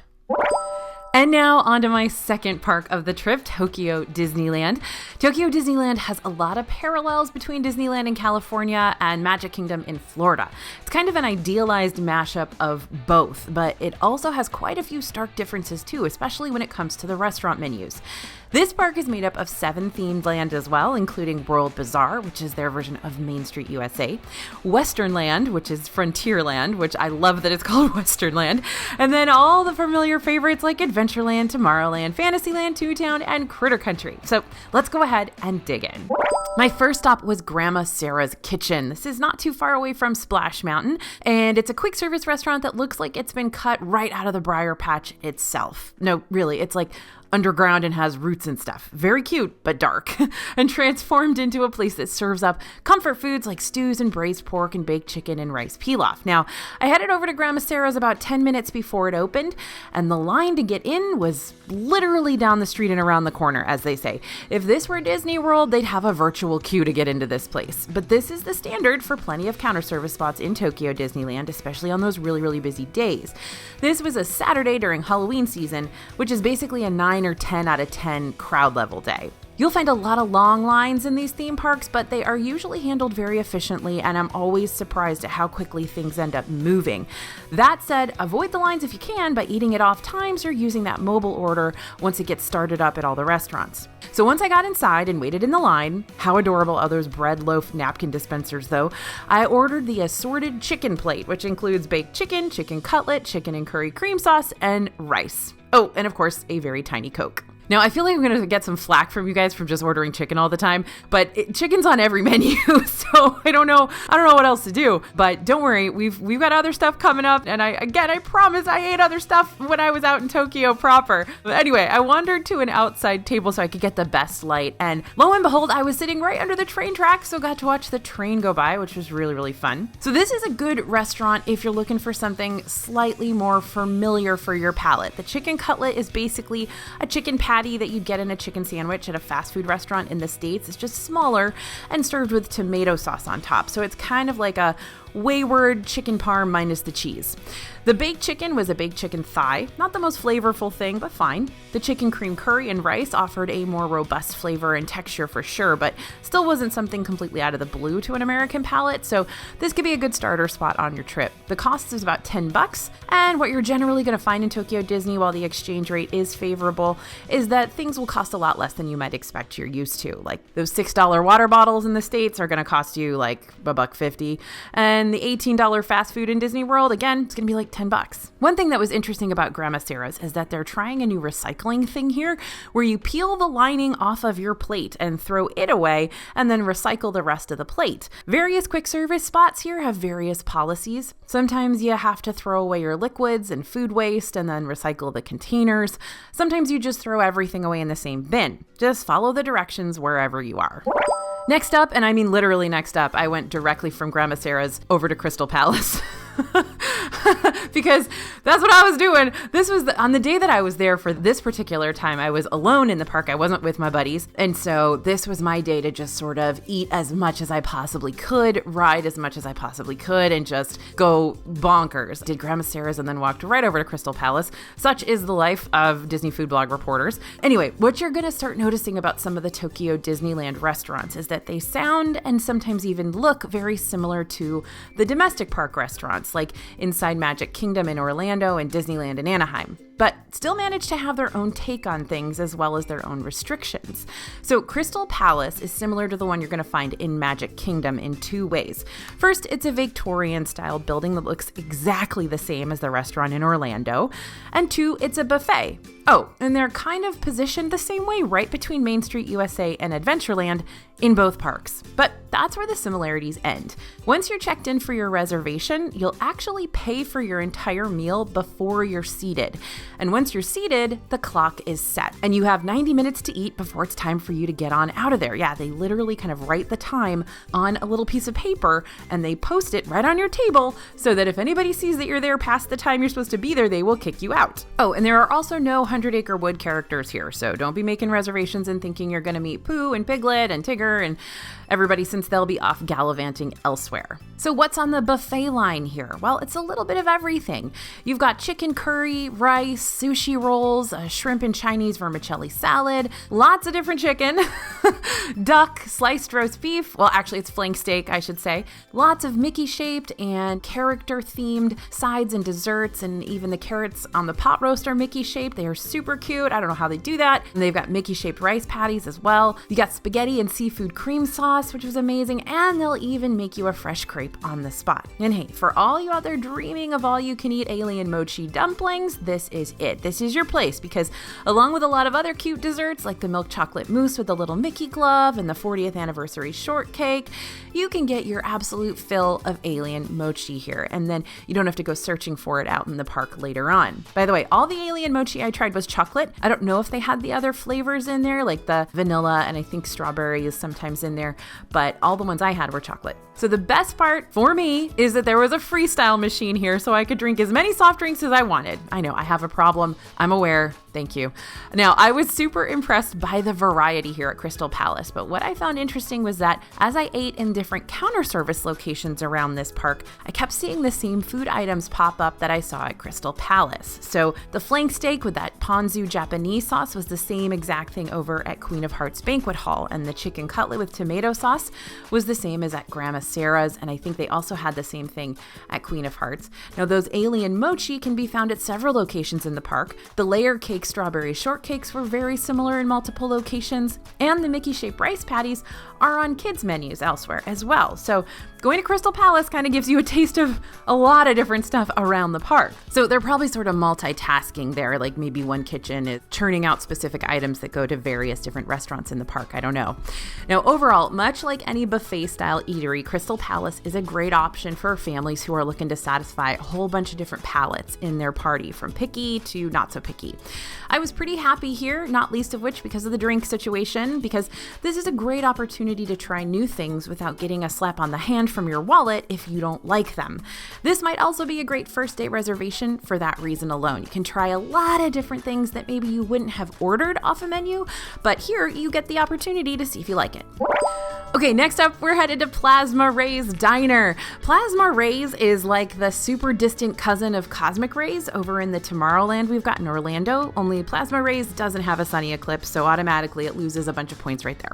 And now on to my second park of the trip, Tokyo Disneyland. Tokyo Disneyland has a lot of parallels between Disneyland in California and Magic Kingdom in Florida. It's kind of an idealized mashup of both, but it also has quite a few stark differences too, especially when it comes to the restaurant menus. This park is made up of 7 themed land as well, including World Bazaar, which is their version of Main Street USA, Western Land, which is Frontierland, which I love that it's called Western Land, and then all the familiar favorites like Adventureland, Tomorrowland, Fantasyland, Toontown, and Critter Country. So let's go ahead and dig in. My first stop was Grandma Sarah's Kitchen. This is not too far away from Splash Mountain, and it's a quick service restaurant that looks like it's been cut right out of the Briar Patch itself. No, really, it's like underground and has roots and stuff. Very cute, but dark, and transformed into a place that serves up comfort foods like stews and braised pork and baked chicken and rice pilaf. Now, I headed over to Grandma Sarah's about 10 minutes before it opened, and the line to get in was literally down the street and around the corner, as they say. If this were Disney World, they'd have a virtual queue to get into this place. But this is the standard for plenty of counter service spots in Tokyo Disneyland, especially on those really, really busy days. This was a Saturday during Halloween season, which is basically a 9 or 10 out of 10 crowd level day. You'll find a lot of long lines in these theme parks, but they are usually handled very efficiently, and I'm always surprised at how quickly things end up moving. That said, avoid the lines if you can by eating at off times or using that mobile order once it gets started up at all the restaurants. So once I got inside and waited in the line, how adorable are those bread loaf napkin dispensers though, I ordered the assorted chicken plate, which includes baked chicken, chicken cutlet, chicken and curry cream sauce, and rice. Oh, and of course, a very tiny Coke. Now, I feel like I'm going to get some flack from you guys from just ordering chicken all the time, but chicken's on every menu, so I don't know what else to do. But don't worry, we've got other stuff coming up, and I promise I ate other stuff when I was out in Tokyo proper. But anyway, I wandered to an outside table so I could get the best light, and lo and behold, I was sitting right under the train tracks, so got to watch the train go by, which was really, really fun. So this is a good restaurant if you're looking for something slightly more familiar for your palate. The chicken cutlet is basically a chicken patty that you'd get in a chicken sandwich at a fast food restaurant in the States. It's just smaller and served with tomato sauce on top. So it's kind of like a wayward chicken parm minus the cheese. The baked chicken was a baked chicken thigh, not the most flavorful thing, but fine. The chicken cream curry and rice offered a more robust flavor and texture for sure, but still wasn't something completely out of the blue to an American palate, so this could be a good starter spot on your trip. The cost is about $10, and what you're generally going to find in Tokyo Disney while the exchange rate is favorable is that things will cost a lot less than you might expect you're used to. Like those $6 water bottles in the States are going to cost you like $1.50, and the $18 fast food in Disney World, again, it's going to be like $10. One thing that was interesting about Grandma Sarah's is that they're trying a new recycling thing here where you peel the lining off of your plate and throw it away and then recycle the rest of the plate. Various quick service spots here have various policies. Sometimes you have to throw away your liquids and food waste and then recycle the containers. Sometimes you just throw everything away in the same bin. Just follow the directions wherever you are. Next up, and I mean literally next up, I went directly from Grandma Sarah's over to Crystal Palace. Because that's what I was doing. This was on the day that I was there for this particular time. I was alone in the park. I wasn't with my buddies. And so this was my day to just sort of eat as much as I possibly could, ride as much as I possibly could, and just go bonkers. Did Grandma Sarah's and then walked right over to Crystal Palace. Such is the life of Disney food blog reporters. Anyway, what you're going to start noticing about some of the Tokyo Disneyland restaurants is that they sound and sometimes even look very similar to the domestic park restaurants, like inside Magic Kingdom in Orlando and Disneyland in Anaheim, but still manage to have their own take on things as well as their own restrictions. So Crystal Palace is similar to the one you're going to find in Magic Kingdom in two ways. First, it's a Victorian-style building that looks exactly the same as the restaurant in Orlando. And two, it's a buffet. Oh, and they're kind of positioned the same way right between Main Street USA and Adventureland in both parks. But that's where the similarities end. Once you're checked in for your reservation, you'll actually pay for your entire meal before you're seated. And once you're seated, the clock is set. And you have 90 minutes to eat before it's time for you to get on out of there. Yeah, they literally kind of write the time on a little piece of paper and they post it right on your table so that if anybody sees that you're there past the time you're supposed to be there, they will kick you out. Oh, and there are also no 100-acre wood characters here, so don't be making reservations and thinking you're going to meet Pooh and Piglet and Tigger and everybody, since they'll be off gallivanting elsewhere. So what's on the buffet line here? Well, it's a little bit of everything. You've got chicken curry, rice, sushi rolls, a shrimp and Chinese vermicelli salad, lots of different chicken, duck, sliced roast beef. Well, actually, it's flank steak, I should say. Lots of Mickey-shaped and character-themed sides and desserts, and even the carrots on the pot roast are Mickey-shaped. They are super cute. I don't know how they do that. And they've got Mickey-shaped rice patties as well. You got spaghetti and seafood cream sauce, sauce, which was amazing, and they'll even make you a fresh crepe on the spot. And hey, for all you out there dreaming of all-you-can-eat alien mochi dumplings, this is it. This is your place, because along with a lot of other cute desserts like the milk chocolate mousse with the little Mickey glove and the 40th anniversary shortcake, you can get your absolute fill of alien mochi here, and then you don't have to go searching for it out in the park later on. By the way, all the alien mochi I tried was chocolate. I don't know if they had the other flavors in there, like the vanilla, and I think strawberry is sometimes in there, but all the ones I had were chocolate. So the best part for me is that there was a freestyle machine here so I could drink as many soft drinks as I wanted. I know I have a problem. I'm aware. Thank you. Now, I was super impressed by the variety here at Crystal Palace, but what I found interesting was that as I ate in different counter service locations around this park, I kept seeing the same food items pop up that I saw at Crystal Palace. So the flank steak with that ponzu Japanese sauce was the same exact thing over at Queen of Hearts Banquet Hall, and the chicken cutlet with tomato sauce was the same as at Grandma Sarah's, and I think they also had the same thing at Queen of Hearts. Now, those alien mochi can be found at several locations in the park. The layer cake strawberry shortcakes were very similar in multiple locations, and the Mickey-shaped rice patties are on kids' menus elsewhere as well. So going to Crystal Palace kind of gives you a taste of a lot of different stuff around the park. So they're probably sort of multitasking there, like maybe one kitchen is churning out specific items that go to various different restaurants in the park. I don't know. Now, overall, much like any buffet-style eatery, Crystal Palace is a great option for families who are looking to satisfy a whole bunch of different palates in their party, from picky to not so picky. I was pretty happy here, not least of which because of the drink situation, because this is a great opportunity to try new things without getting a slap on the hand from your wallet if you don't like them. This might also be a great first date reservation for that reason alone. You can try a lot of different things that maybe you wouldn't have ordered off a menu, but here you get the opportunity to see if you like it. Okay, next up, we're headed to Plasma Ray's Diner. Plasma Ray's is like the super distant cousin of Cosmic Ray's over in the Tomorrowland we've got in Orlando, only Plasma Ray's doesn't have a sunny eclipse, so automatically it loses a bunch of points right there.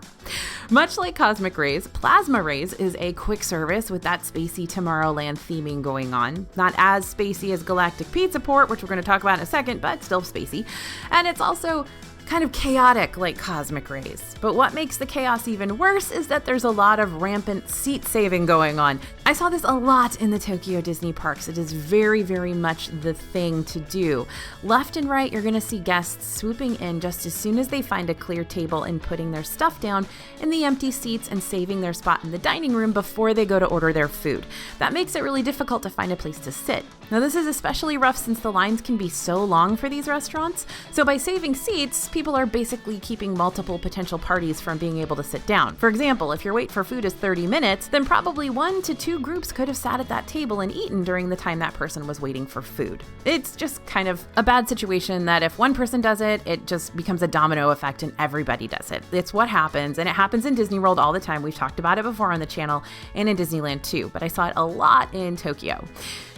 Much like Cosmic Ray's, Plasma Ray's is a quick service with that spacey Tomorrowland theming going on. Not as spacey as Galactic Pizza Port, which we're going to talk about in a second, but still spacey. And it's also kind of chaotic like Cosmic Ray's. But what makes the chaos even worse is that there's a lot of rampant seat saving going on. I saw this a lot in the Tokyo Disney parks. It is very, very much the thing to do. Left and right, you're going to see guests swooping in just as soon as they find a clear table and putting their stuff down in the empty seats and saving their spot in the dining room before they go to order their food. That makes it really difficult to find a place to sit. Now, this is especially rough since the lines can be so long for these restaurants. So by saving seats, people are basically keeping multiple potential parties from being able to sit down. For example, if your wait for food is 30 minutes, then probably 1 to 2 groups could have sat at that table and eaten during the time that person was waiting for food. It's just kind of a bad situation that if one person does it, it just becomes a domino effect and everybody does it. It's what happens, and it happens in Disney World all the time. We've talked about it before on the channel and in Disneyland too, but I saw it a lot in Tokyo.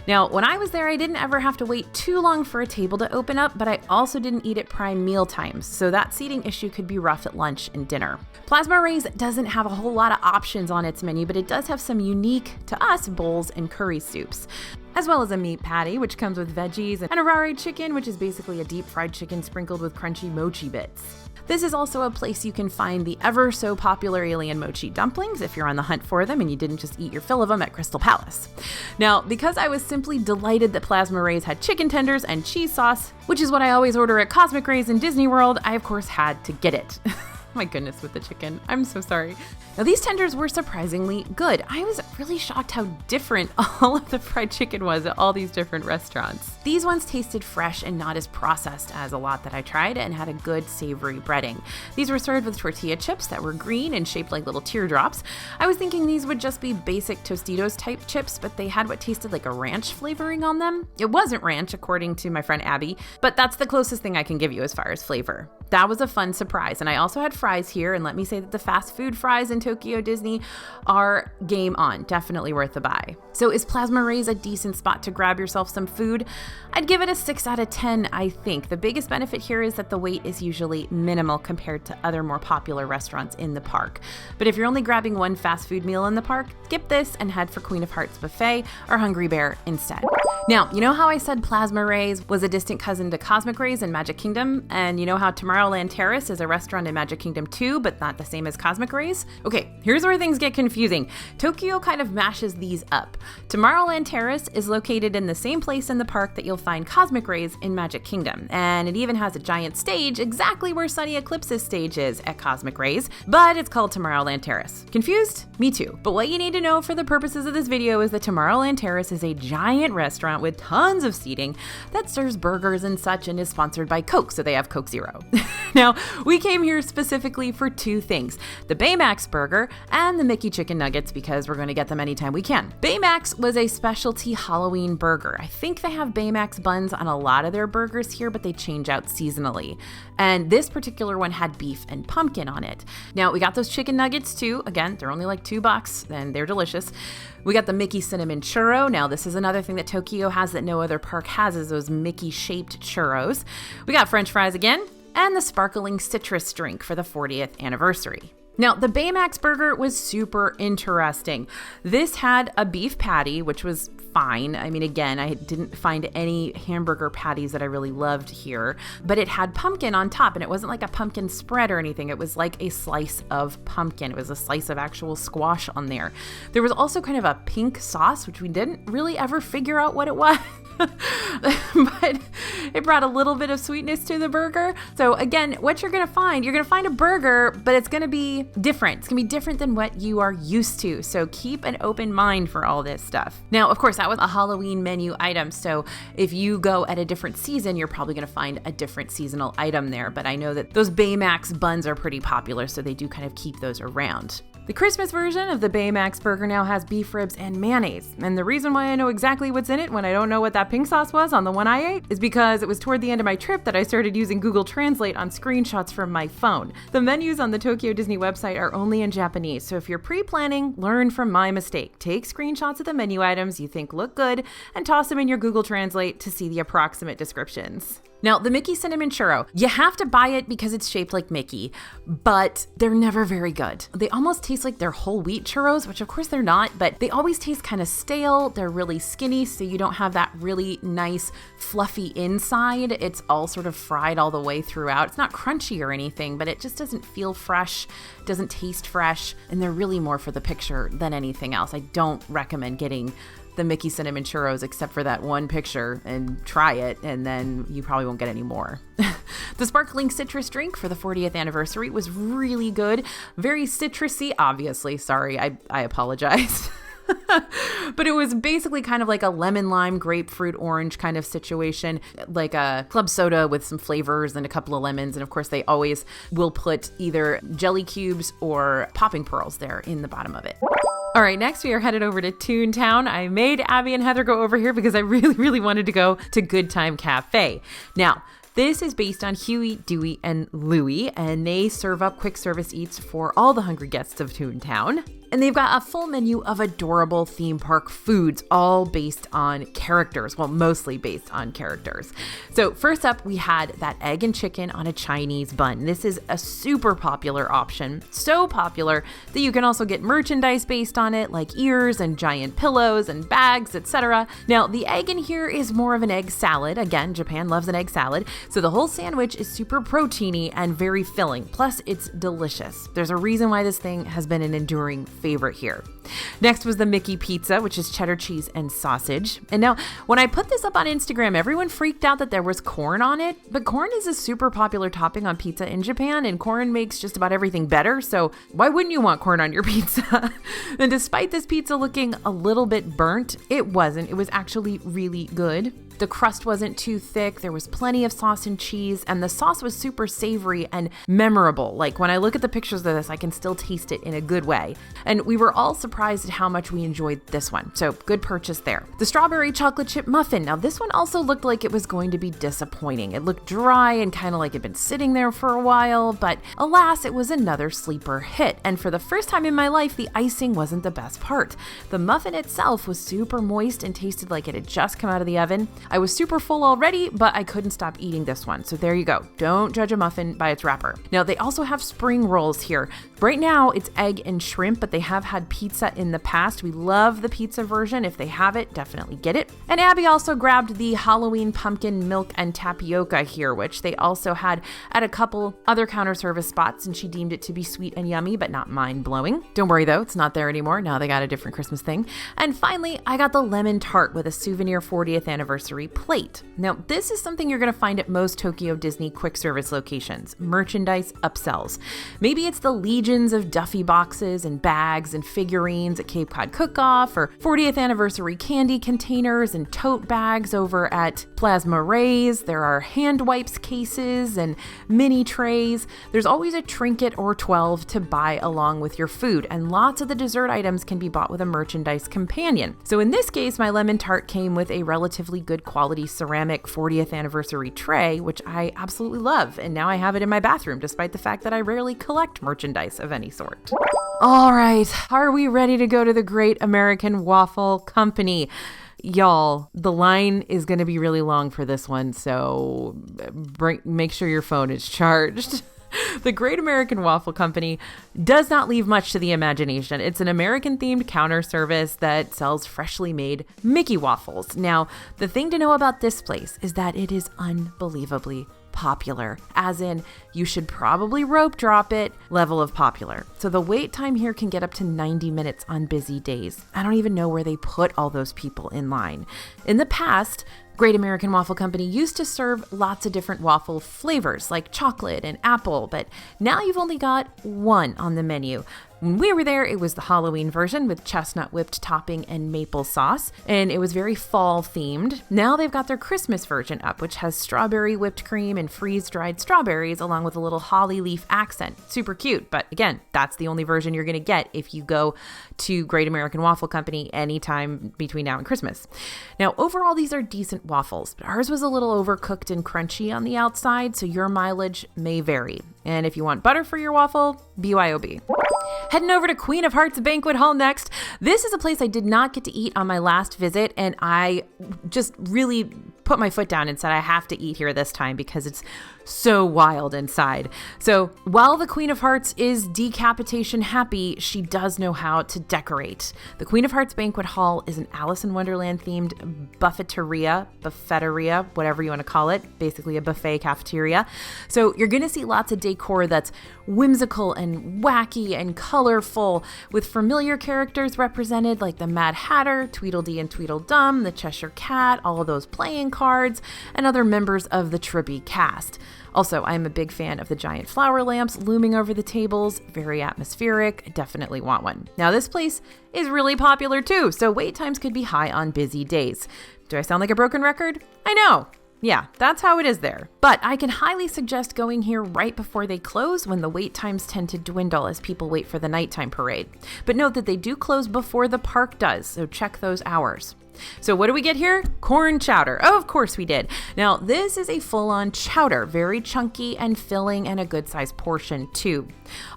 Now, when I was there, I didn't ever have to wait too long for a table to open up, but I also didn't eat at prime meal times, so that seating issue could be rough at lunch and dinner. Plasma Ray's doesn't have a whole lot of options on its menu, but it does have some unique, to us, bowls and curry soups, as well as a meat patty, which comes with veggies, and a rare chicken, which is basically a deep fried chicken sprinkled with crunchy mochi bits. This is also a place you can find the ever so popular alien mochi dumplings if you're on the hunt for them and you didn't just eat your fill of them at Crystal Palace. Now, because I was simply delighted that Plasma Ray's had chicken tenders and cheese sauce, which is what I always order at Cosmic Ray's in Disney World, I of course had to get it. My goodness, with the chicken. I'm so sorry. Now, these tenders were surprisingly good. I was really shocked how different all of the fried chicken was at all these different restaurants. These ones tasted fresh and not as processed as a lot that I tried and had a good savory breading. These were served with tortilla chips that were green and shaped like little teardrops. I was thinking these would just be basic Tostitos type chips, but they had what tasted like a ranch flavoring on them. It wasn't ranch, according to my friend Abby, but that's the closest thing I can give you as far as flavor. That was a fun surprise, and I also had fries here, and let me say that the fast food fries in Tokyo Disney are game on, definitely worth the buy. So is Plasma Ray's a decent spot to grab yourself some food? I'd give it a 6 out of 10, I think. The biggest benefit here is that the wait is usually minimal compared to other more popular restaurants in the park. But if you're only grabbing one fast food meal in the park, skip this and head for Queen of Hearts Buffet or Hungry Bear instead. Now, you know how I said Plasma Ray's was a distant cousin to Cosmic Ray's in Magic Kingdom? And you know how Tomorrowland Terrace is a restaurant in Magic Kingdom Kingdom too, but not the same as Cosmic Rays. Okay, here's where things get confusing. Tokyo kind of mashes these up. Tomorrowland Terrace is located in the same place in the park that you'll find Cosmic Rays in Magic Kingdom, and it even has a giant stage exactly where Sunny Eclipse's stage is at Cosmic Rays, but it's called Tomorrowland Terrace. Confused? Me too. But what you need to know for the purposes of this video is that Tomorrowland Terrace is a giant restaurant with tons of seating that serves burgers and such and is sponsored by Coke, so they have Coke Zero. Now, we came here specifically for two things, the Baymax burger and the Mickey chicken nuggets, because we're going to get them anytime we can. Baymax was a specialty Halloween burger. I think they have Baymax buns on a lot of their burgers here, but they change out seasonally. And this particular one had beef and pumpkin on it. Now, we got those chicken nuggets too. Again, they're only like $2 and they're delicious. We got the Mickey cinnamon churro. Now, this is another thing that Tokyo has that no other park has, is those Mickey shaped churros. We got French fries again, and the sparkling citrus drink for the 40th anniversary. Now, the Baymax burger was super interesting. This had a beef patty, which was fine. I mean, again, I didn't find any hamburger patties that I really loved here, but it had pumpkin on top, and it wasn't like a pumpkin spread or anything. It was like a slice of pumpkin. It was a slice of actual squash on there. There was also kind of a pink sauce, which we didn't really ever figure out what it was. But it brought a little bit of sweetness to the burger. So again, what you're going to find a burger, but it's going to be different. It's going to be different than what you are used to. So keep an open mind for all this stuff. Now, of course, that was a Halloween menu item. So if you go at a different season, you're probably going to find a different seasonal item there. But I know that those Baymax buns are pretty popular, so they do kind of keep those around. The Christmas version of the Baymax burger now has beef ribs and mayonnaise. And the reason why I know exactly what's in it when I don't know what that pink sauce was on the one I ate is because it was toward the end of my trip that I started using Google Translate on screenshots from my phone. The menus on the Tokyo Disney website are only in Japanese, so if you're pre-planning, learn from my mistake. Take screenshots of the menu items you think look good and toss them in your Google Translate to see the approximate descriptions. Now, the Mickey Cinnamon Churro, you have to buy it because it's shaped like Mickey, but they're never very good. They almost taste like they're whole wheat churros, which of course they're not, but they always taste kind of stale. They're really skinny, so you don't have that really nice fluffy inside. It's all sort of fried all the way throughout. It's not crunchy or anything, but it just doesn't feel fresh, doesn't taste fresh, and they're really more for the picture than anything else. I don't recommend getting the Mickey Cinnamon Churros except for that one picture, and try it, and then you probably won't get any more. The sparkling citrus drink for the 40th anniversary was really good. Very citrusy, obviously. Sorry, I apologize. But it was basically kind of like a lemon, lime, grapefruit, orange kind of situation, like a club soda with some flavors and a couple of lemons. And of course, they always will put either jelly cubes or popping pearls there in the bottom of it. All right, next we are headed over to Toontown. I made Abby and Heather go over here because I really wanted to go to Good Time Cafe. Now, this is based on Huey, Dewey, and Louie, and they serve up quick service eats for all the hungry guests of Toontown. And they've got a full menu of adorable theme park foods, all based on characters. Well, mostly based on characters. So first up, we had that egg and chicken on a Chinese bun. This is a super popular option. So popular that you can also get merchandise based on it, like ears and giant pillows and bags, etc. Now, the egg in here is more of an egg salad. Again, Japan loves an egg salad. So the whole sandwich is super proteiny and very filling. Plus, it's delicious. There's a reason why this thing has been an enduring favorite here. Next was the Mickey pizza, which is cheddar cheese and sausage. And now, when I put this up on Instagram, everyone freaked out that there was corn on it, but corn is a super popular topping on pizza in Japan, and corn makes just about everything better, so why wouldn't you want corn on your pizza? And despite this pizza looking a little bit burnt, it wasn't. It was actually really good. The crust wasn't too thick, there was plenty of sauce and cheese, and the sauce was super savory and memorable. Like, when I look at the pictures of this, I can still taste it in a good way. And we were all surprised at how much we enjoyed this one, so good purchase there. The strawberry chocolate chip muffin. Now, this one also looked like it was going to be disappointing. It looked dry and kind of like it'd been sitting there for a while, but alas, it was another sleeper hit. And for the first time in my life, the icing wasn't the best part. The muffin itself was super moist and tasted like it had just come out of the oven. I was super full already, but I couldn't stop eating this one. So there you go. Don't judge a muffin by its wrapper. Now, they also have spring rolls here. Right now, it's egg and shrimp, but they have had pizza pizza in the past. We love the pizza version. If they have it, definitely get it. And Abby also grabbed the Halloween pumpkin milk and tapioca here, which they also had at a couple other counter service spots, and she deemed it to be sweet and yummy, but not mind-blowing. Don't worry though, it's not there anymore. Now they got a different Christmas thing. And finally, I got the lemon tart with a souvenir 40th anniversary plate. Now, this is something you're going to find at most Tokyo Disney quick service locations, merchandise upsells. Maybe it's the legions of Duffy boxes and bags and figurines at Cape Cod Cookoff, or 40th anniversary candy containers and tote bags over at Plasma Rays. There are hand wipes cases and mini trays. There's always a trinket or 12 to buy along with your food, and lots of the dessert items can be bought with a merchandise companion. So in this case, my lemon tart came with a relatively good quality ceramic 40th anniversary tray, which I absolutely love, and now I have it in my bathroom despite the fact that I rarely collect merchandise of any sort. All right, are we ready to go to the Great American Waffle Company? Y'all, the line is going to be really long for this one, so make sure your phone is charged. The Great American Waffle Company does not leave much to the imagination. It's an American-themed counter service that sells freshly made Mickey waffles. Now, the thing to know about this place is that it is unbelievably popular, as in you should probably rope drop it level of popular. So the wait time here can get up to 90 minutes on busy days. I don't even know where they put all those people in line. In the past, Great American Waffle Company used to serve lots of different waffle flavors like chocolate and apple, but now you've only got one on the menu. When we were there, it was the Halloween version with chestnut whipped topping and maple sauce, and it was very fall themed. Now they've got their Christmas version up, which has strawberry whipped cream and freeze-dried strawberries along with a little holly leaf accent. Super cute, but again, that's the only version you're gonna get if you go to Great American Waffle Company anytime between now and Christmas. Now, overall, these are decent waffles, but ours was a little overcooked and crunchy on the outside, so your mileage may vary. And if you want butter for your waffle, BYOB. Heading over to Queen of Hearts Banquet Hall next. This is a place I did not get to eat on my last visit, and I just really put my foot down and said I have to eat here this time because it's so wild inside. So while the Queen of Hearts is decapitation happy, she does know how to decorate. The Queen of Hearts Banquet Hall is an Alice in Wonderland themed buffeteria, whatever you want to call it, basically a buffet cafeteria. So you're going to see lots of decor that's whimsical and wacky and colorful, with familiar characters represented like the Mad Hatter, Tweedledee and Tweedledum, the Cheshire Cat, all of those playing cards, and other members of the Trippy cast. Also, I'm a big fan of the giant flower lamps looming over the tables. Very atmospheric. I definitely want one. Now, this place is really popular too, so wait times could be high on busy days. Do I sound like a broken record? I know. Yeah, that's how it is there. But I can highly suggest going here right before they close, when the wait times tend to dwindle as people wait for the nighttime parade. But note that they do close before the park does, so check those hours. So what do we get here? Corn chowder. Oh, of course we did. Now, this is a full-on chowder, very chunky and filling, and a good-sized portion too.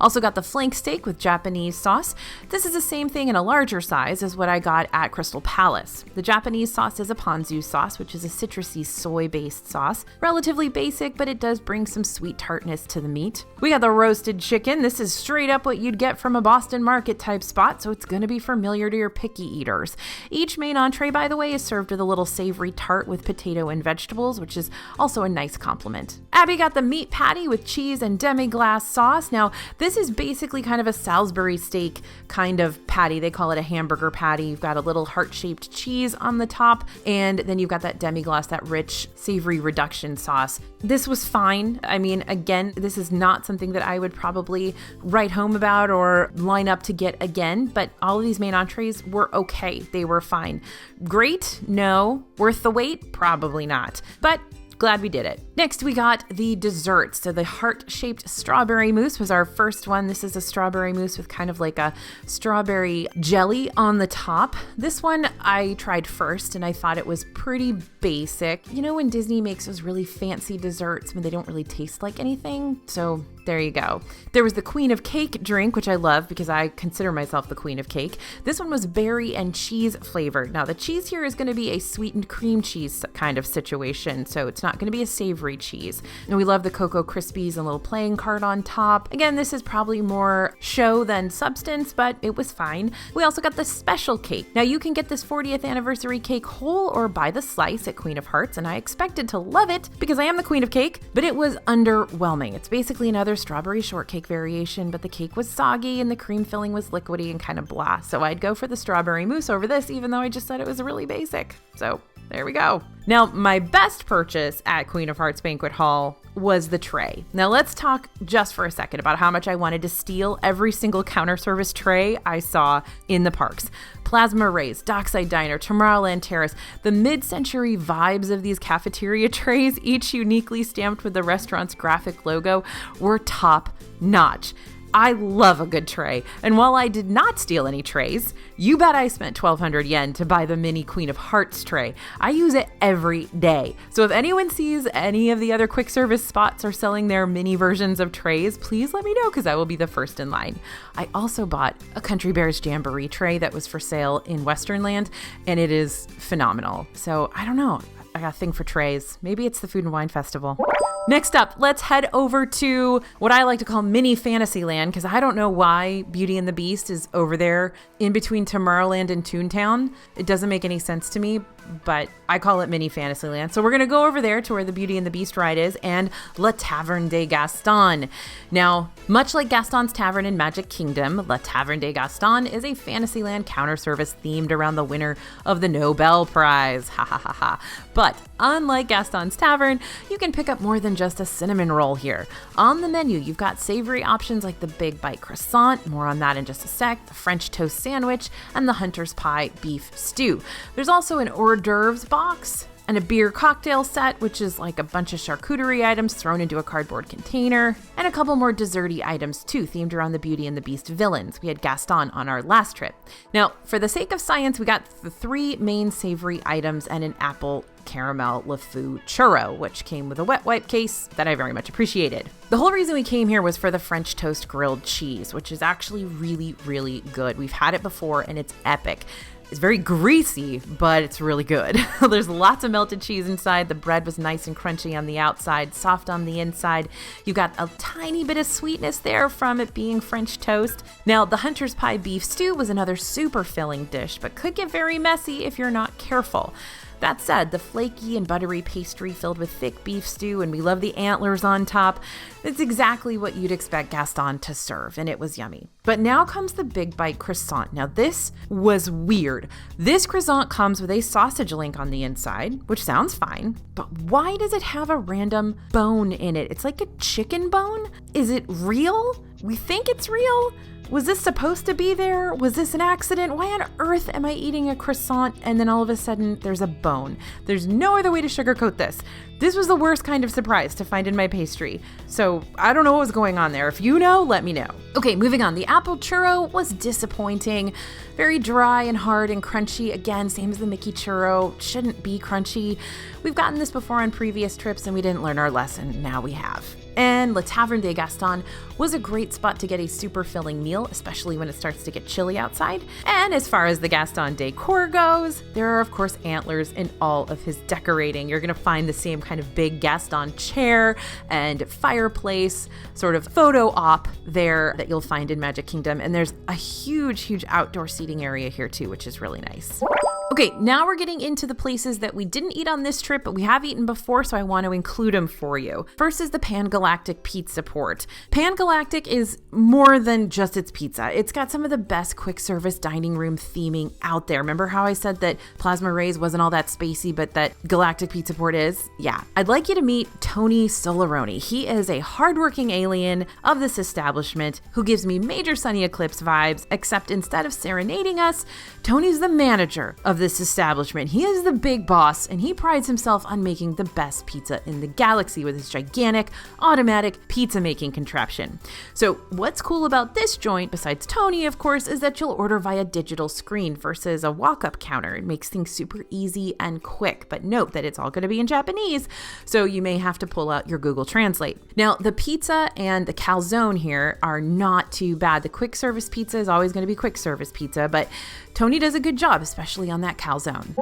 Also got the flank steak with Japanese sauce. This is the same thing in a larger size as what I got at Crystal Palace. The Japanese sauce is a ponzu sauce, which is a citrusy soy-based sauce. Relatively basic, but it does bring some sweet tartness to the meat. We got the roasted chicken. This is straight up what you'd get from a Boston Market type spot, so it's going to be familiar to your picky eaters. Each main entree, by the way, is served with a little savory tart with potato and vegetables, which is also a nice compliment. Abby got the meat patty with cheese and demi-glace sauce. Now, this is basically kind of a Salisbury steak kind of patty. They call it a hamburger patty. You've got a little heart-shaped cheese on the top, and then you've got that demi-glace, that rich, savory reduction sauce. This was fine. I mean, again, this is not something that I would probably write home about or line up to get again, but all of these main entrees were okay. They were fine. Great? No. Worth the wait? Probably not. But glad we did it. Next, we got the desserts. So the heart-shaped strawberry mousse was our first one. This is a strawberry mousse with kind of like a strawberry jelly on the top. This one I tried first, and I thought it was pretty basic. You know when Disney makes those really fancy desserts when they don't really taste like anything? So There you go. There was the Queen of Cake drink, which I love because I consider myself the Queen of Cake. This one was berry and cheese flavored. Now, the cheese here is going to be a sweetened cream cheese kind of situation, so it's not going to be a savory cheese. And we love the Cocoa Krispies and little playing card on top. Again, this is probably more show than substance, but it was fine. We also got the special cake. Now, you can get this 40th anniversary cake whole or by the slice at Queen of Hearts, and I expected to love it because I am the Queen of Cake, but it was underwhelming. It's basically another strawberry shortcake variation, but the cake was soggy and the cream filling was liquidy and kind of blah. So I'd go for the strawberry mousse over this, even though I just said it was really basic. So there we go. Now, my best purchase at Queen of Hearts Banquet Hall was the tray. Now let's talk just for a second about how much I wanted to steal every single counter service tray I saw in the parks. Plasma Rays, Dockside Diner, Tomorrowland Terrace, the mid-century vibes of these cafeteria trays, each uniquely stamped with the restaurant's graphic logo, were top notch. I love a good tray, and while I did not steal any trays, you bet I spent 1,200 yen to buy the mini Queen of Hearts tray. I use it every day. So if anyone sees any of the other quick service spots are selling their mini versions of trays, please let me know because I will be the first in line. I also bought a Country Bears Jamboree tray that was for sale in Westernland, and it is phenomenal. So I don't know. I got a thing for trays. Maybe it's the Food and Wine Festival. Next up, let's head over to what I like to call mini Fantasyland, because I don't know why Beauty and the Beast is over there in between Tomorrowland and Toontown. It doesn't make any sense to me, but I call it mini Fantasyland. So we're going to go over there to where the Beauty and the Beast ride is and La Tavern de Gaston. Now, much like Gaston's Tavern in Magic Kingdom, La Tavern de Gaston is a Fantasyland counter service themed around the winner of the Nobel Prize. Ha ha ha ha. But unlike Gaston's Tavern, you can pick up more than just a cinnamon roll here. On the menu, you've got savory options like the Big Bite Croissant, more on that in just a sec, the French Toast Sandwich, and the Hunter's Pie Beef Stew. There's also an hors d'oeuvres box and a beer cocktail set, which is like a bunch of charcuterie items thrown into a cardboard container, and a couple more desserty items too, themed around the Beauty and the Beast villains. We had Gaston on our last trip. Now, for the sake of science, we got the 3 main savory items and an apple caramel LeFou churro, which came with a wet wipe case that I very much appreciated. The whole reason we came here was for the French toast grilled cheese, which is actually really, really good. We've had it before and it's epic. It's very greasy, but it's really good. There's lots of melted cheese inside. The bread was nice and crunchy on the outside, soft on the inside. You got a tiny bit of sweetness there from it being French toast. Now, the Hunter's Pie Beef Stew was another super filling dish, but could get very messy if you're not careful. That said, the flaky and buttery pastry filled with thick beef stew, and we love the antlers on top. It's exactly what you'd expect Gaston to serve, and it was yummy. But now comes the Big Bite Croissant. Now this was weird. This croissant comes with a sausage link on the inside, which sounds fine, but why does it have a random bone in it? It's like a chicken bone? Is it real? We think it's real? Was this supposed to be there? Was this an accident? Why on earth am I eating a croissant and then all of a sudden there's a bone? There's no other way to sugarcoat this. This was the worst kind of surprise to find in my pastry. So I don't know what was going on there. If you know, let me know. Okay, moving on. The apple churro was disappointing. Very dry and hard and crunchy. Again, same as the Mickey churro. Shouldn't be crunchy. We've gotten this before on previous trips and we didn't learn our lesson. Now we have. And La Tavern de Gaston was a great spot to get a super filling meal, especially when it starts to get chilly outside. And as far as the Gaston decor goes, there are of course antlers in all of his decorating. You're gonna find the same kind of big Gaston chair and fireplace sort of photo op there that you'll find in Magic Kingdom. And there's a huge outdoor seating area here too, which is really nice. Okay, now we're getting into the places that we didn't eat on this trip, but we have eaten before, so I want to include them for you. First is the Pan Galactic Pizza Port. Pan Galactic is more than just its pizza. It's got some of the best quick service dining room theming out there. Remember how I said that Plasma Rays wasn't all that spacey, but that Galactic Pizza Port is? Yeah. I'd like you to meet Tony Solaroni. He is a hardworking alien of this establishment who gives me major Sunny Eclipse vibes, except instead of serenading us, Tony's the manager of this establishment. He is the big boss, and he prides himself on making the best pizza in the galaxy with his gigantic automatic pizza making contraption. So what's cool about this joint, besides Tony, of course, is that you'll order via digital screen versus a walk-up counter. It makes things super easy and quick, but note that it's all going to be in Japanese, so you may have to pull out your Google Translate. Now, the pizza and the calzone here are not too bad. The quick service pizza is always going to be quick service pizza, but Tony does a good job, especially on that calzone.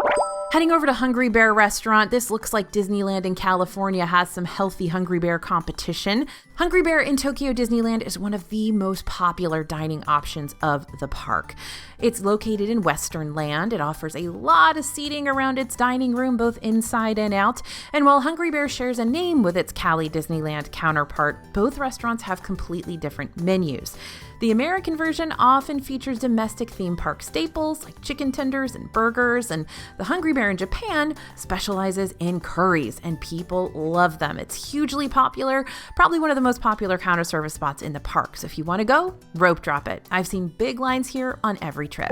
Heading over to Hungry Bear Restaurant, this looks like Disneyland in California has some healthy Hungry Bear competition. Hungry Bear in Tokyo Disneyland is one of the most popular dining options of the park. It's located in Western Land. It offers a lot of seating around its dining room, both inside and out. And while Hungry Bear shares a name with its Cali Disneyland counterpart, both restaurants have completely different menus. The American version often features domestic theme park staples like chicken tenders and burgers, and the Hungry Bear in Japan specializes in curries, and people love them. It's hugely popular, probably one of the most popular counter service spots in the park. So if you want to go, rope drop it. I've seen big lines here on every trip.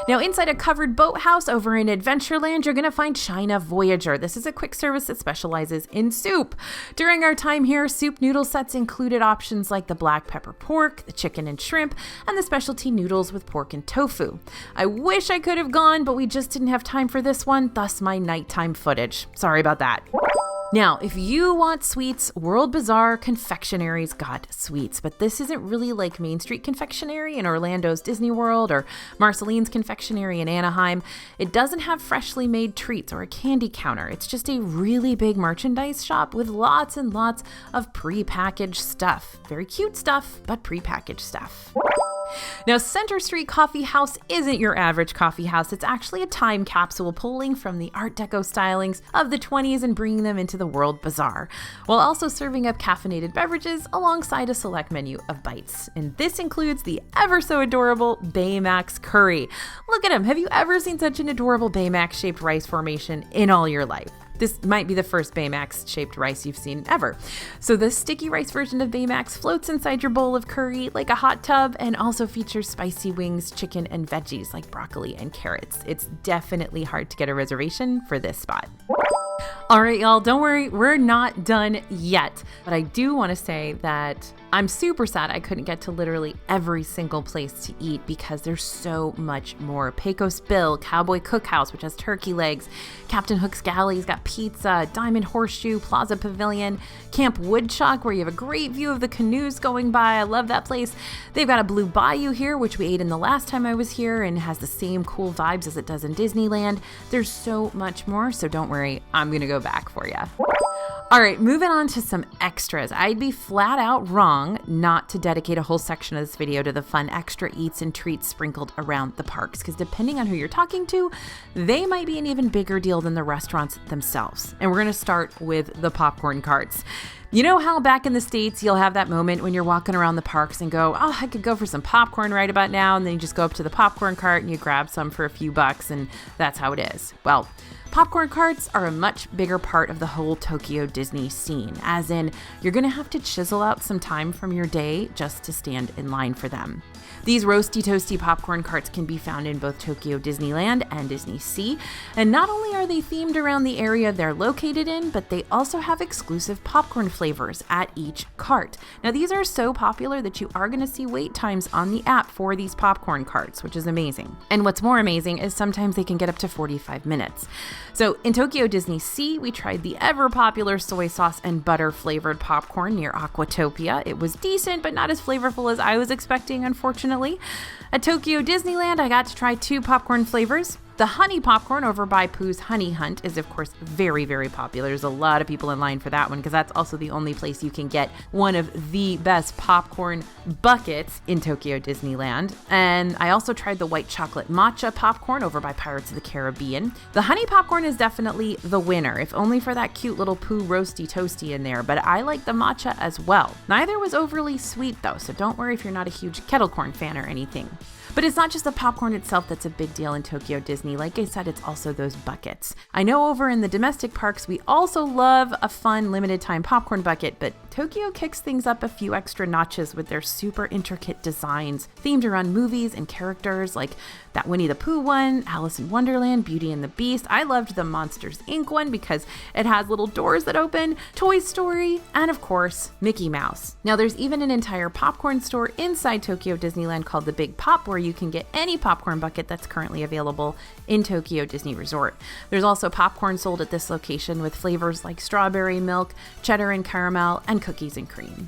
Now, inside a covered boathouse over in Adventureland, you're going to find China Voyager. This is a quick service that specializes in soup. During our time here, soup noodle sets included options like the black pepper pork, the chicken and shrimp, and the specialty noodles with pork and tofu. I wish I could have gone, but we just didn't have time for this one, thus my nighttime footage. Sorry about that. Now, if you want sweets, World Bazaar Confectionary's got sweets, but this isn't really like Main Street Confectionery in Orlando's Disney World or Marceline's Confectionery in Anaheim. It doesn't have freshly made treats or a candy counter. It's just a really big merchandise shop with lots and lots of pre-packaged stuff. Very cute stuff, but pre-packaged stuff. Now, Center Street Coffee House isn't your average coffee house. It's actually a time capsule pulling from the Art Deco stylings of the 20s and bringing them into the World Bazaar, while also serving up caffeinated beverages alongside a select menu of bites. And this includes the ever so adorable Baymax curry. Look at him. Have you ever seen such an adorable Baymax-shaped rice formation in all your life? This might be the first Baymax-shaped rice you've seen ever. So the sticky rice version of Baymax floats inside your bowl of curry like a hot tub and also features spicy wings, chicken, and veggies like broccoli and carrots. It's definitely hard to get a reservation for this spot. All right, y'all, don't worry, we're not done yet. But I do want to say that I'm super sad I couldn't get to literally every single place to eat because there's so much more. Pecos Bill, Cowboy Cookhouse, which has turkey legs, Captain Hook's Galley's got pizza, Diamond Horseshoe, Plaza Pavilion, Camp Woodchuck, where you have a great view of the canoes going by. I love that place. They've got a Blue Bayou here, which we ate in the last time I was here and has the same cool vibes as it does in Disneyland. There's so much more, so don't worry, I'm going to go back for you. All right, moving on to some extras. I'd be flat out wrong not to dedicate a whole section of this video to the fun extra eats and treats sprinkled around the parks, because depending on who you're talking to, they might be an even bigger deal than the restaurants themselves. And we're going to start with the popcorn carts. You know how back in the States, you'll have that moment when you're walking around the parks and go, oh, I could go for some popcorn right about now. And then you just go up to the popcorn cart and you grab some for a few bucks, and that's how it is. Well, popcorn carts are a much bigger part of the whole Tokyo Disney scene, as in you're going to have to chisel out some time from your day just to stand in line for them. These roasty toasty popcorn carts can be found in both Tokyo Disneyland and Disney Sea, and not only are they themed around the area they're located in, but they also have exclusive popcorn flavors at each cart. Now, these are so popular that you are going to see wait times on the app for these popcorn carts, which is amazing. And what's more amazing is sometimes they can get up to 45 minutes. So in Tokyo Disney Sea, we tried the ever popular soy sauce and butter flavored popcorn near Aquatopia. It was decent, but not as flavorful as I was expecting, unfortunately. At Tokyo Disneyland, I got to try 2 popcorn flavors. The honey popcorn over by Pooh's Honey Hunt is, of course, very, very popular. There's a lot of people in line for that one because that's also the only place you can get one of the best popcorn buckets in Tokyo Disneyland. And I also tried the white chocolate matcha popcorn over by Pirates of the Caribbean. The honey popcorn is definitely the winner, if only for that cute little Pooh roasty toasty in there, but I like the matcha as well. Neither was overly sweet though, so don't worry if you're not a huge kettle corn fan or anything. But it's not just the popcorn itself that's a big deal in Tokyo Disney. Like I said, it's also those buckets. I know over in the domestic parks, we also love a fun limited time popcorn bucket, but Tokyo kicks things up a few extra notches with their super intricate designs themed around movies and characters like that Winnie the Pooh one, Alice in Wonderland, Beauty and the Beast. I loved the Monsters Inc. one because it has little doors that open, Toy Story, and of course, Mickey Mouse. Now there's even an entire popcorn store inside Tokyo Disneyland called the Big Pop where you can get any popcorn bucket that's currently available in Tokyo Disney Resort. There's also popcorn sold at this location with flavors like strawberry milk, cheddar and caramel, and cookies and cream.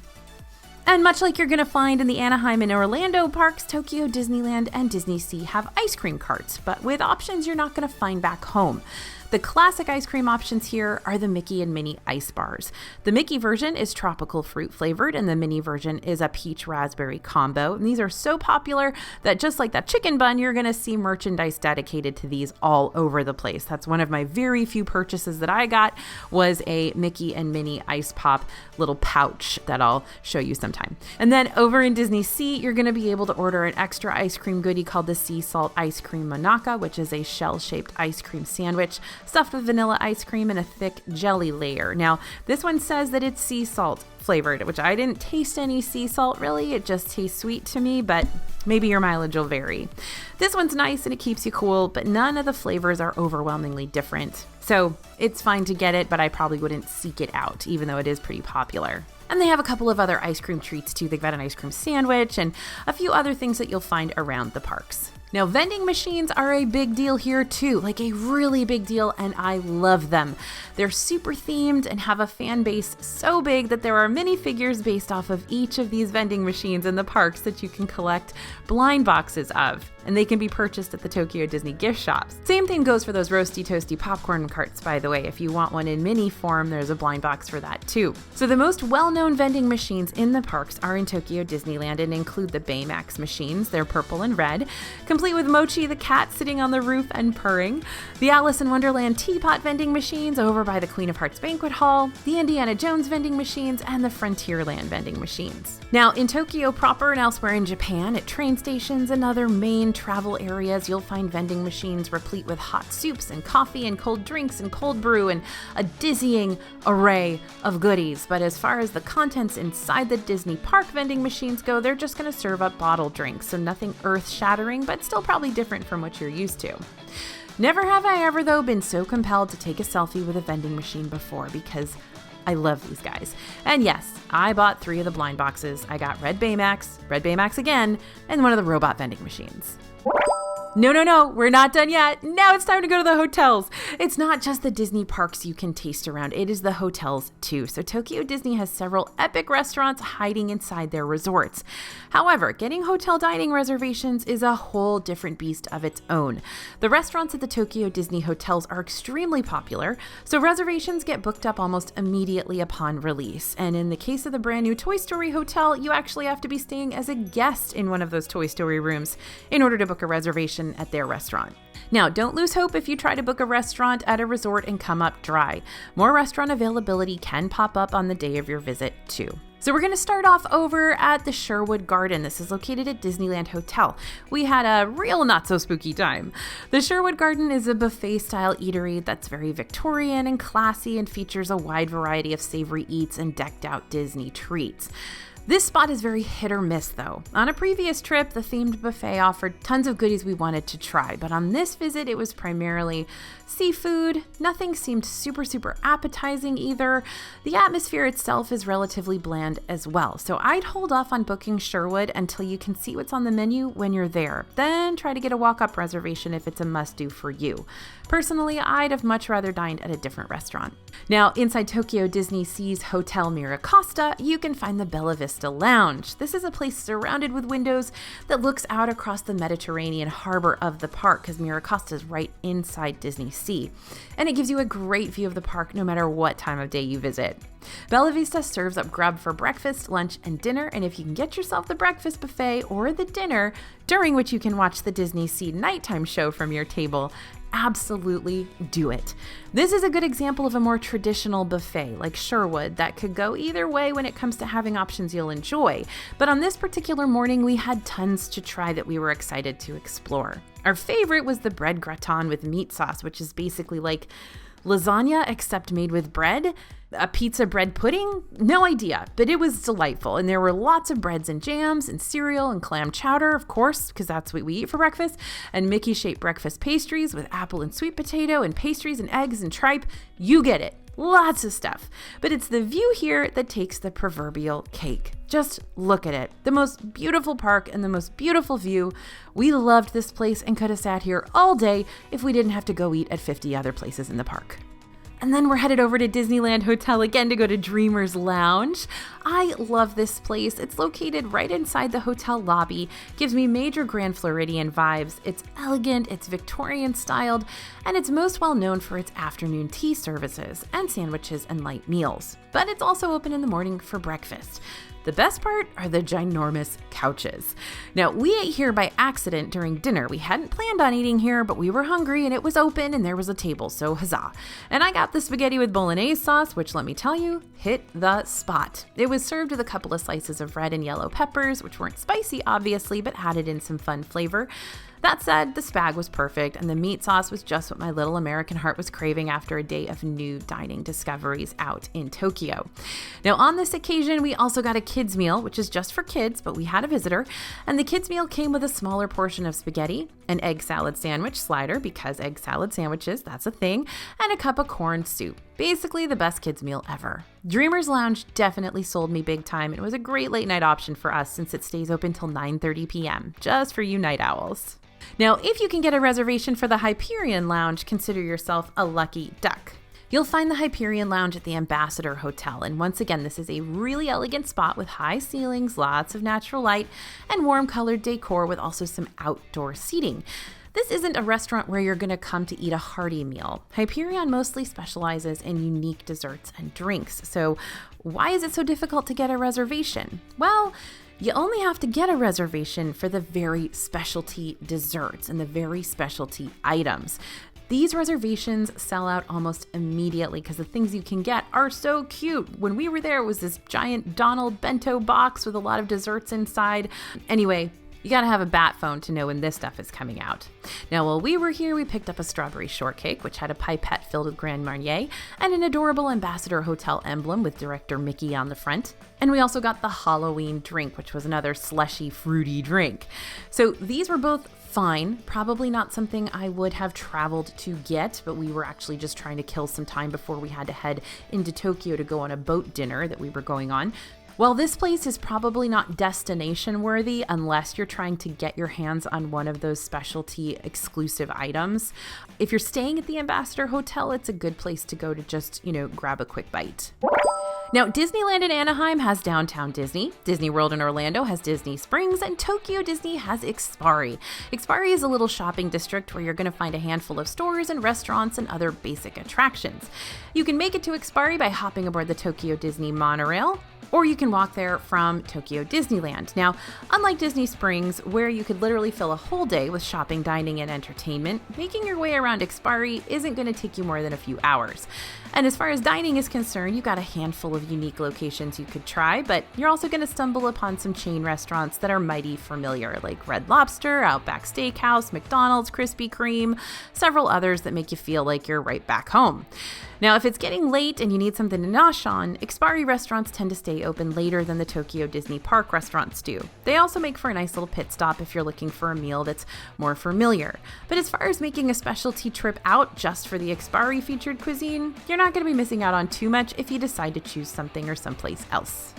And much like you're going to find in the Anaheim and Orlando parks, Tokyo Disneyland and Disney Sea have ice cream carts, but with options you're not going to find back home. The classic ice cream options here are the Mickey and Minnie ice bars. The Mickey version is tropical fruit flavored and the Minnie version is a peach raspberry combo. And these are so popular that just like that chicken bun, you're going to see merchandise dedicated to these all over the place. That's one of my very few purchases that I got was a Mickey and Minnie ice pop little pouch that I'll show you sometime. And then over in Disney Sea, you're going to be able to order an extra ice cream goodie called the Sea Salt Ice Cream Monaka, which is a shell-shaped ice cream sandwich stuffed with vanilla ice cream and a thick jelly layer. Now, this one says that it's sea salt flavored, which I didn't taste any sea salt really. It just tastes sweet to me, but maybe your mileage will vary. This one's nice and it keeps you cool, but none of the flavors are overwhelmingly different. So it's fine to get it, but I probably wouldn't seek it out, even though it is pretty popular. And they have a couple of other ice cream treats too. They've got an ice cream sandwich and a few other things that you'll find around the parks. Now, vending machines are a big deal here too, like a really big deal, and I love them. They're super themed and have a fan base so big that there are minifigures based off of each of these vending machines in the parks that you can collect blind boxes of, and they can be purchased at the Tokyo Disney gift shops. Same thing goes for those roasty toasty popcorn carts, by the way. If you want one in mini form, there's a blind box for that too. So the most well-known vending machines in the parks are in Tokyo Disneyland and include the Baymax machines. They're purple and red, complete with Mochi the cat sitting on the roof and purring, the Alice in Wonderland teapot vending machines over by the Queen of Hearts Banquet Hall, the Indiana Jones vending machines, and the Frontierland vending machines. Now, in Tokyo proper and elsewhere in Japan, at train stations and other main travel areas, you'll find vending machines replete with hot soups and coffee and cold drinks and cold brew and a dizzying array of goodies. But as far as the contents inside the Disney park vending machines go, they're just going to serve up bottled drinks, so nothing earth-shattering, but still probably different from what you're used to. Never have I ever, though, been so compelled to take a selfie with a vending machine before because I love these guys. And yes, I bought 3 of the blind boxes. I got Red Baymax again, and one of the robot vending machines. No, we're not done yet. Now it's time to go to the hotels. It's not just the Disney parks you can taste around, it is the hotels too. So Tokyo Disney has several epic restaurants hiding inside their resorts. However, getting hotel dining reservations is a whole different beast of its own. The restaurants at the Tokyo Disney hotels are extremely popular, so reservations get booked up almost immediately upon release. And in the case of the brand new Toy Story hotel, you actually have to be staying as a guest in one of those Toy Story rooms in order to book a reservation at their restaurant. Now, don't lose hope if you try to book a restaurant at a resort and come up dry. More restaurant availability can pop up on the day of your visit too. So we're going to start off over at the Sherwood Garden. This is located at Disneyland Hotel. We had a real not so spooky time. The Sherwood Garden is a buffet style eatery that's very Victorian and classy and features a wide variety of savory eats and decked out Disney treats. This spot is very hit or miss though. On a previous trip, the themed buffet offered tons of goodies we wanted to try, but on this visit, it was primarily seafood. Nothing seemed super appetizing either. The atmosphere itself is relatively bland as well, so I'd hold off on booking Sherwood until you can see what's on the menu when you're there. Then try to get a walk-up reservation if it's a must-do for you. Personally, I'd have much rather dined at a different restaurant. Now, inside Tokyo Disney Sea's Hotel Miracosta, you can find the Bella Vista Lounge. This is a place surrounded with windows that looks out across the Mediterranean harbor of the park, because Miracosta is right inside Disney Sea. And it gives you a great view of the park no matter what time of day you visit. Bella Vista serves up grub for breakfast, lunch, and dinner, and if you can get yourself the breakfast buffet or the dinner, during which you can watch the Disney Sea nighttime show from your table, absolutely do it. This is a good example of a more traditional buffet like Sherwood that could go either way when it comes to having options you'll enjoy. But on this particular morning, we had tons to try that we were excited to explore. Our favorite was the bread gratin with meat sauce, which is basically like Lasagna except made with bread? A pizza bread pudding? No idea, but it was delightful. And there were lots of breads and jams and cereal and clam chowder, of course, because that's what we eat for breakfast, and Mickey-shaped breakfast pastries with apple and sweet potato and pastries and eggs and tripe. You get it. Lots of stuff. But it's the view here that takes the proverbial cake. Just look at it. The most beautiful park and the most beautiful view. We loved this place and could have sat here all day if we didn't have to go eat at 50 other places in the park. And then we're headed over to Disneyland Hotel again to go to Dreamer's Lounge. I love this place. It's located right inside the hotel lobby, gives me major Grand Floridian vibes. It's elegant, it's Victorian styled, and it's most well known for its afternoon tea services and sandwiches and light meals. But it's also open in the morning for breakfast. The best part are the ginormous couches. Now, we ate here by accident during dinner. We hadn't planned on eating here, but we were hungry and it was open and there was a table, so huzzah. And I got the spaghetti with bolognese sauce, which let me tell you, hit the spot. It was served with a couple of slices of red and yellow peppers, which weren't spicy, obviously, but added in some fun flavor. That said, the spag was perfect, and the meat sauce was just what my little American heart was craving after a day of new dining discoveries out in Tokyo. Now, on this occasion, we also got a kids meal, which is just for kids, but we had a visitor, and the kids meal came with a smaller portion of spaghetti, an egg salad sandwich slider, because egg salad sandwiches, that's a thing, and a cup of corn soup. Basically the best kids meal ever. Dreamer's Lounge definitely sold me big time, and it was a great late night option for us since it stays open till 9:30 p.m., just for you night owls. Now, if you can get a reservation for the Hyperion Lounge, consider yourself a lucky duck. You'll find the Hyperion Lounge at the Ambassador Hotel, and once again, this is a really elegant spot with high ceilings, lots of natural light, and warm-colored decor with also some outdoor seating. This isn't a restaurant where you're going to come to eat a hearty meal. Hyperion mostly specializes in unique desserts and drinks, so why is it so difficult to get a reservation? Well, you only have to get a reservation for the very specialty desserts and the very specialty items. These reservations sell out almost immediately because the things you can get are so cute. When we were there, it was this giant Donald bento box with a lot of desserts inside. Anyway, you gotta have a bat phone to know when this stuff is coming out. Now, while we were here, we picked up a strawberry shortcake, which had a pipette filled with Grand Marnier, and an adorable Ambassador Hotel emblem with Director Mickey on the front. And we also got the Halloween drink, which was another slushy, fruity drink. So these were both fine, probably not something I would have traveled to get, but we were actually just trying to kill some time before we had to head into Tokyo to go on a boat dinner that we were going on. While this place is probably not destination worthy unless you're trying to get your hands on one of those specialty exclusive items, if you're staying at the Ambassador Hotel, it's a good place to go to just, grab a quick bite. Now, Disneyland in Anaheim has Downtown Disney, Disney World in Orlando has Disney Springs, and Tokyo Disney has Ikspari. Ikspari is a little shopping district where you're going to find a handful of stores and restaurants and other basic attractions. You can make it to Ikspari by hopping aboard the Tokyo Disney monorail, or you can walk there from Tokyo Disneyland. Now, unlike Disney Springs, where you could literally fill a whole day with shopping, dining, and entertainment, making your way around Ikspari isn't going to take you more than a few hours. And as far as dining is concerned, you've got a handful of unique locations you could try, but you're also going to stumble upon some chain restaurants that are mighty familiar, like Red Lobster, Outback Steakhouse, McDonald's, Krispy Kreme, several others that make you feel like you're right back home. Now, if it's getting late and you need something to nosh on, Ikspari restaurants tend to stay open later than the Tokyo Disney Park restaurants do. They also make for a nice little pit stop if you're looking for a meal that's more familiar. But as far as making a specialty trip out just for the Ikspari featured cuisine, you're not going to be missing out on too much if you decide to choose something or someplace else.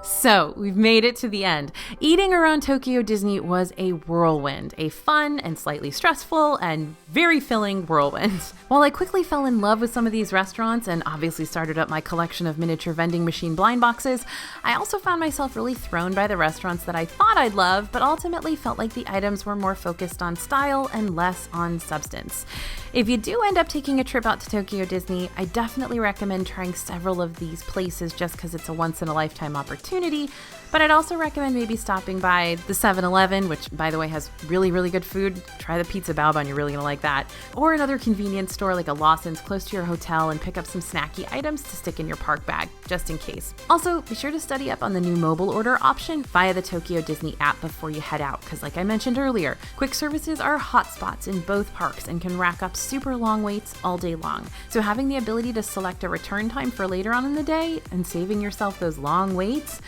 So, we've made it to the end. Eating around Tokyo Disney was a whirlwind, a fun and slightly stressful and very filling whirlwind. While I quickly fell in love with some of these restaurants and obviously started up my collection of miniature vending machine blind boxes, I also found myself really thrown by the restaurants that I thought I'd love, but ultimately felt like the items were more focused on style and less on substance. If you do end up taking a trip out to Tokyo Disney, I definitely recommend trying several of these places just because it's a once-in-a-lifetime opportunity opportunity, but I'd also recommend maybe stopping by the 7-Eleven, which by the way has really, really good food. Try the Pizza Baobon, you're really gonna like that. Or another convenience store like a Lawson's close to your hotel and pick up some snacky items to stick in your park bag, just in case. Also, be sure to study up on the new mobile order option via the Tokyo Disney app before you head out, because like I mentioned earlier, quick services are hotspots in both parks and can rack up super long waits all day long. So having the ability to select a return time for later on in the day and saving yourself those long waits,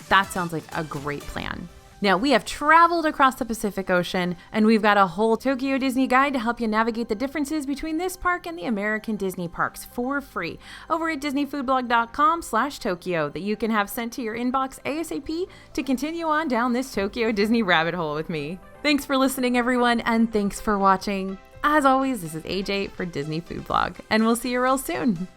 that sounds like a great plan. Now, we have traveled across the Pacific Ocean, and we've got a whole Tokyo Disney guide to help you navigate the differences between this park and the American Disney parks for free over at disneyfoodblog.com/Tokyo that you can have sent to your inbox ASAP to continue on down this Tokyo Disney rabbit hole with me. Thanks for listening, everyone, and thanks for watching. As always, this is AJ for Disney Food Blog, and we'll see you real soon.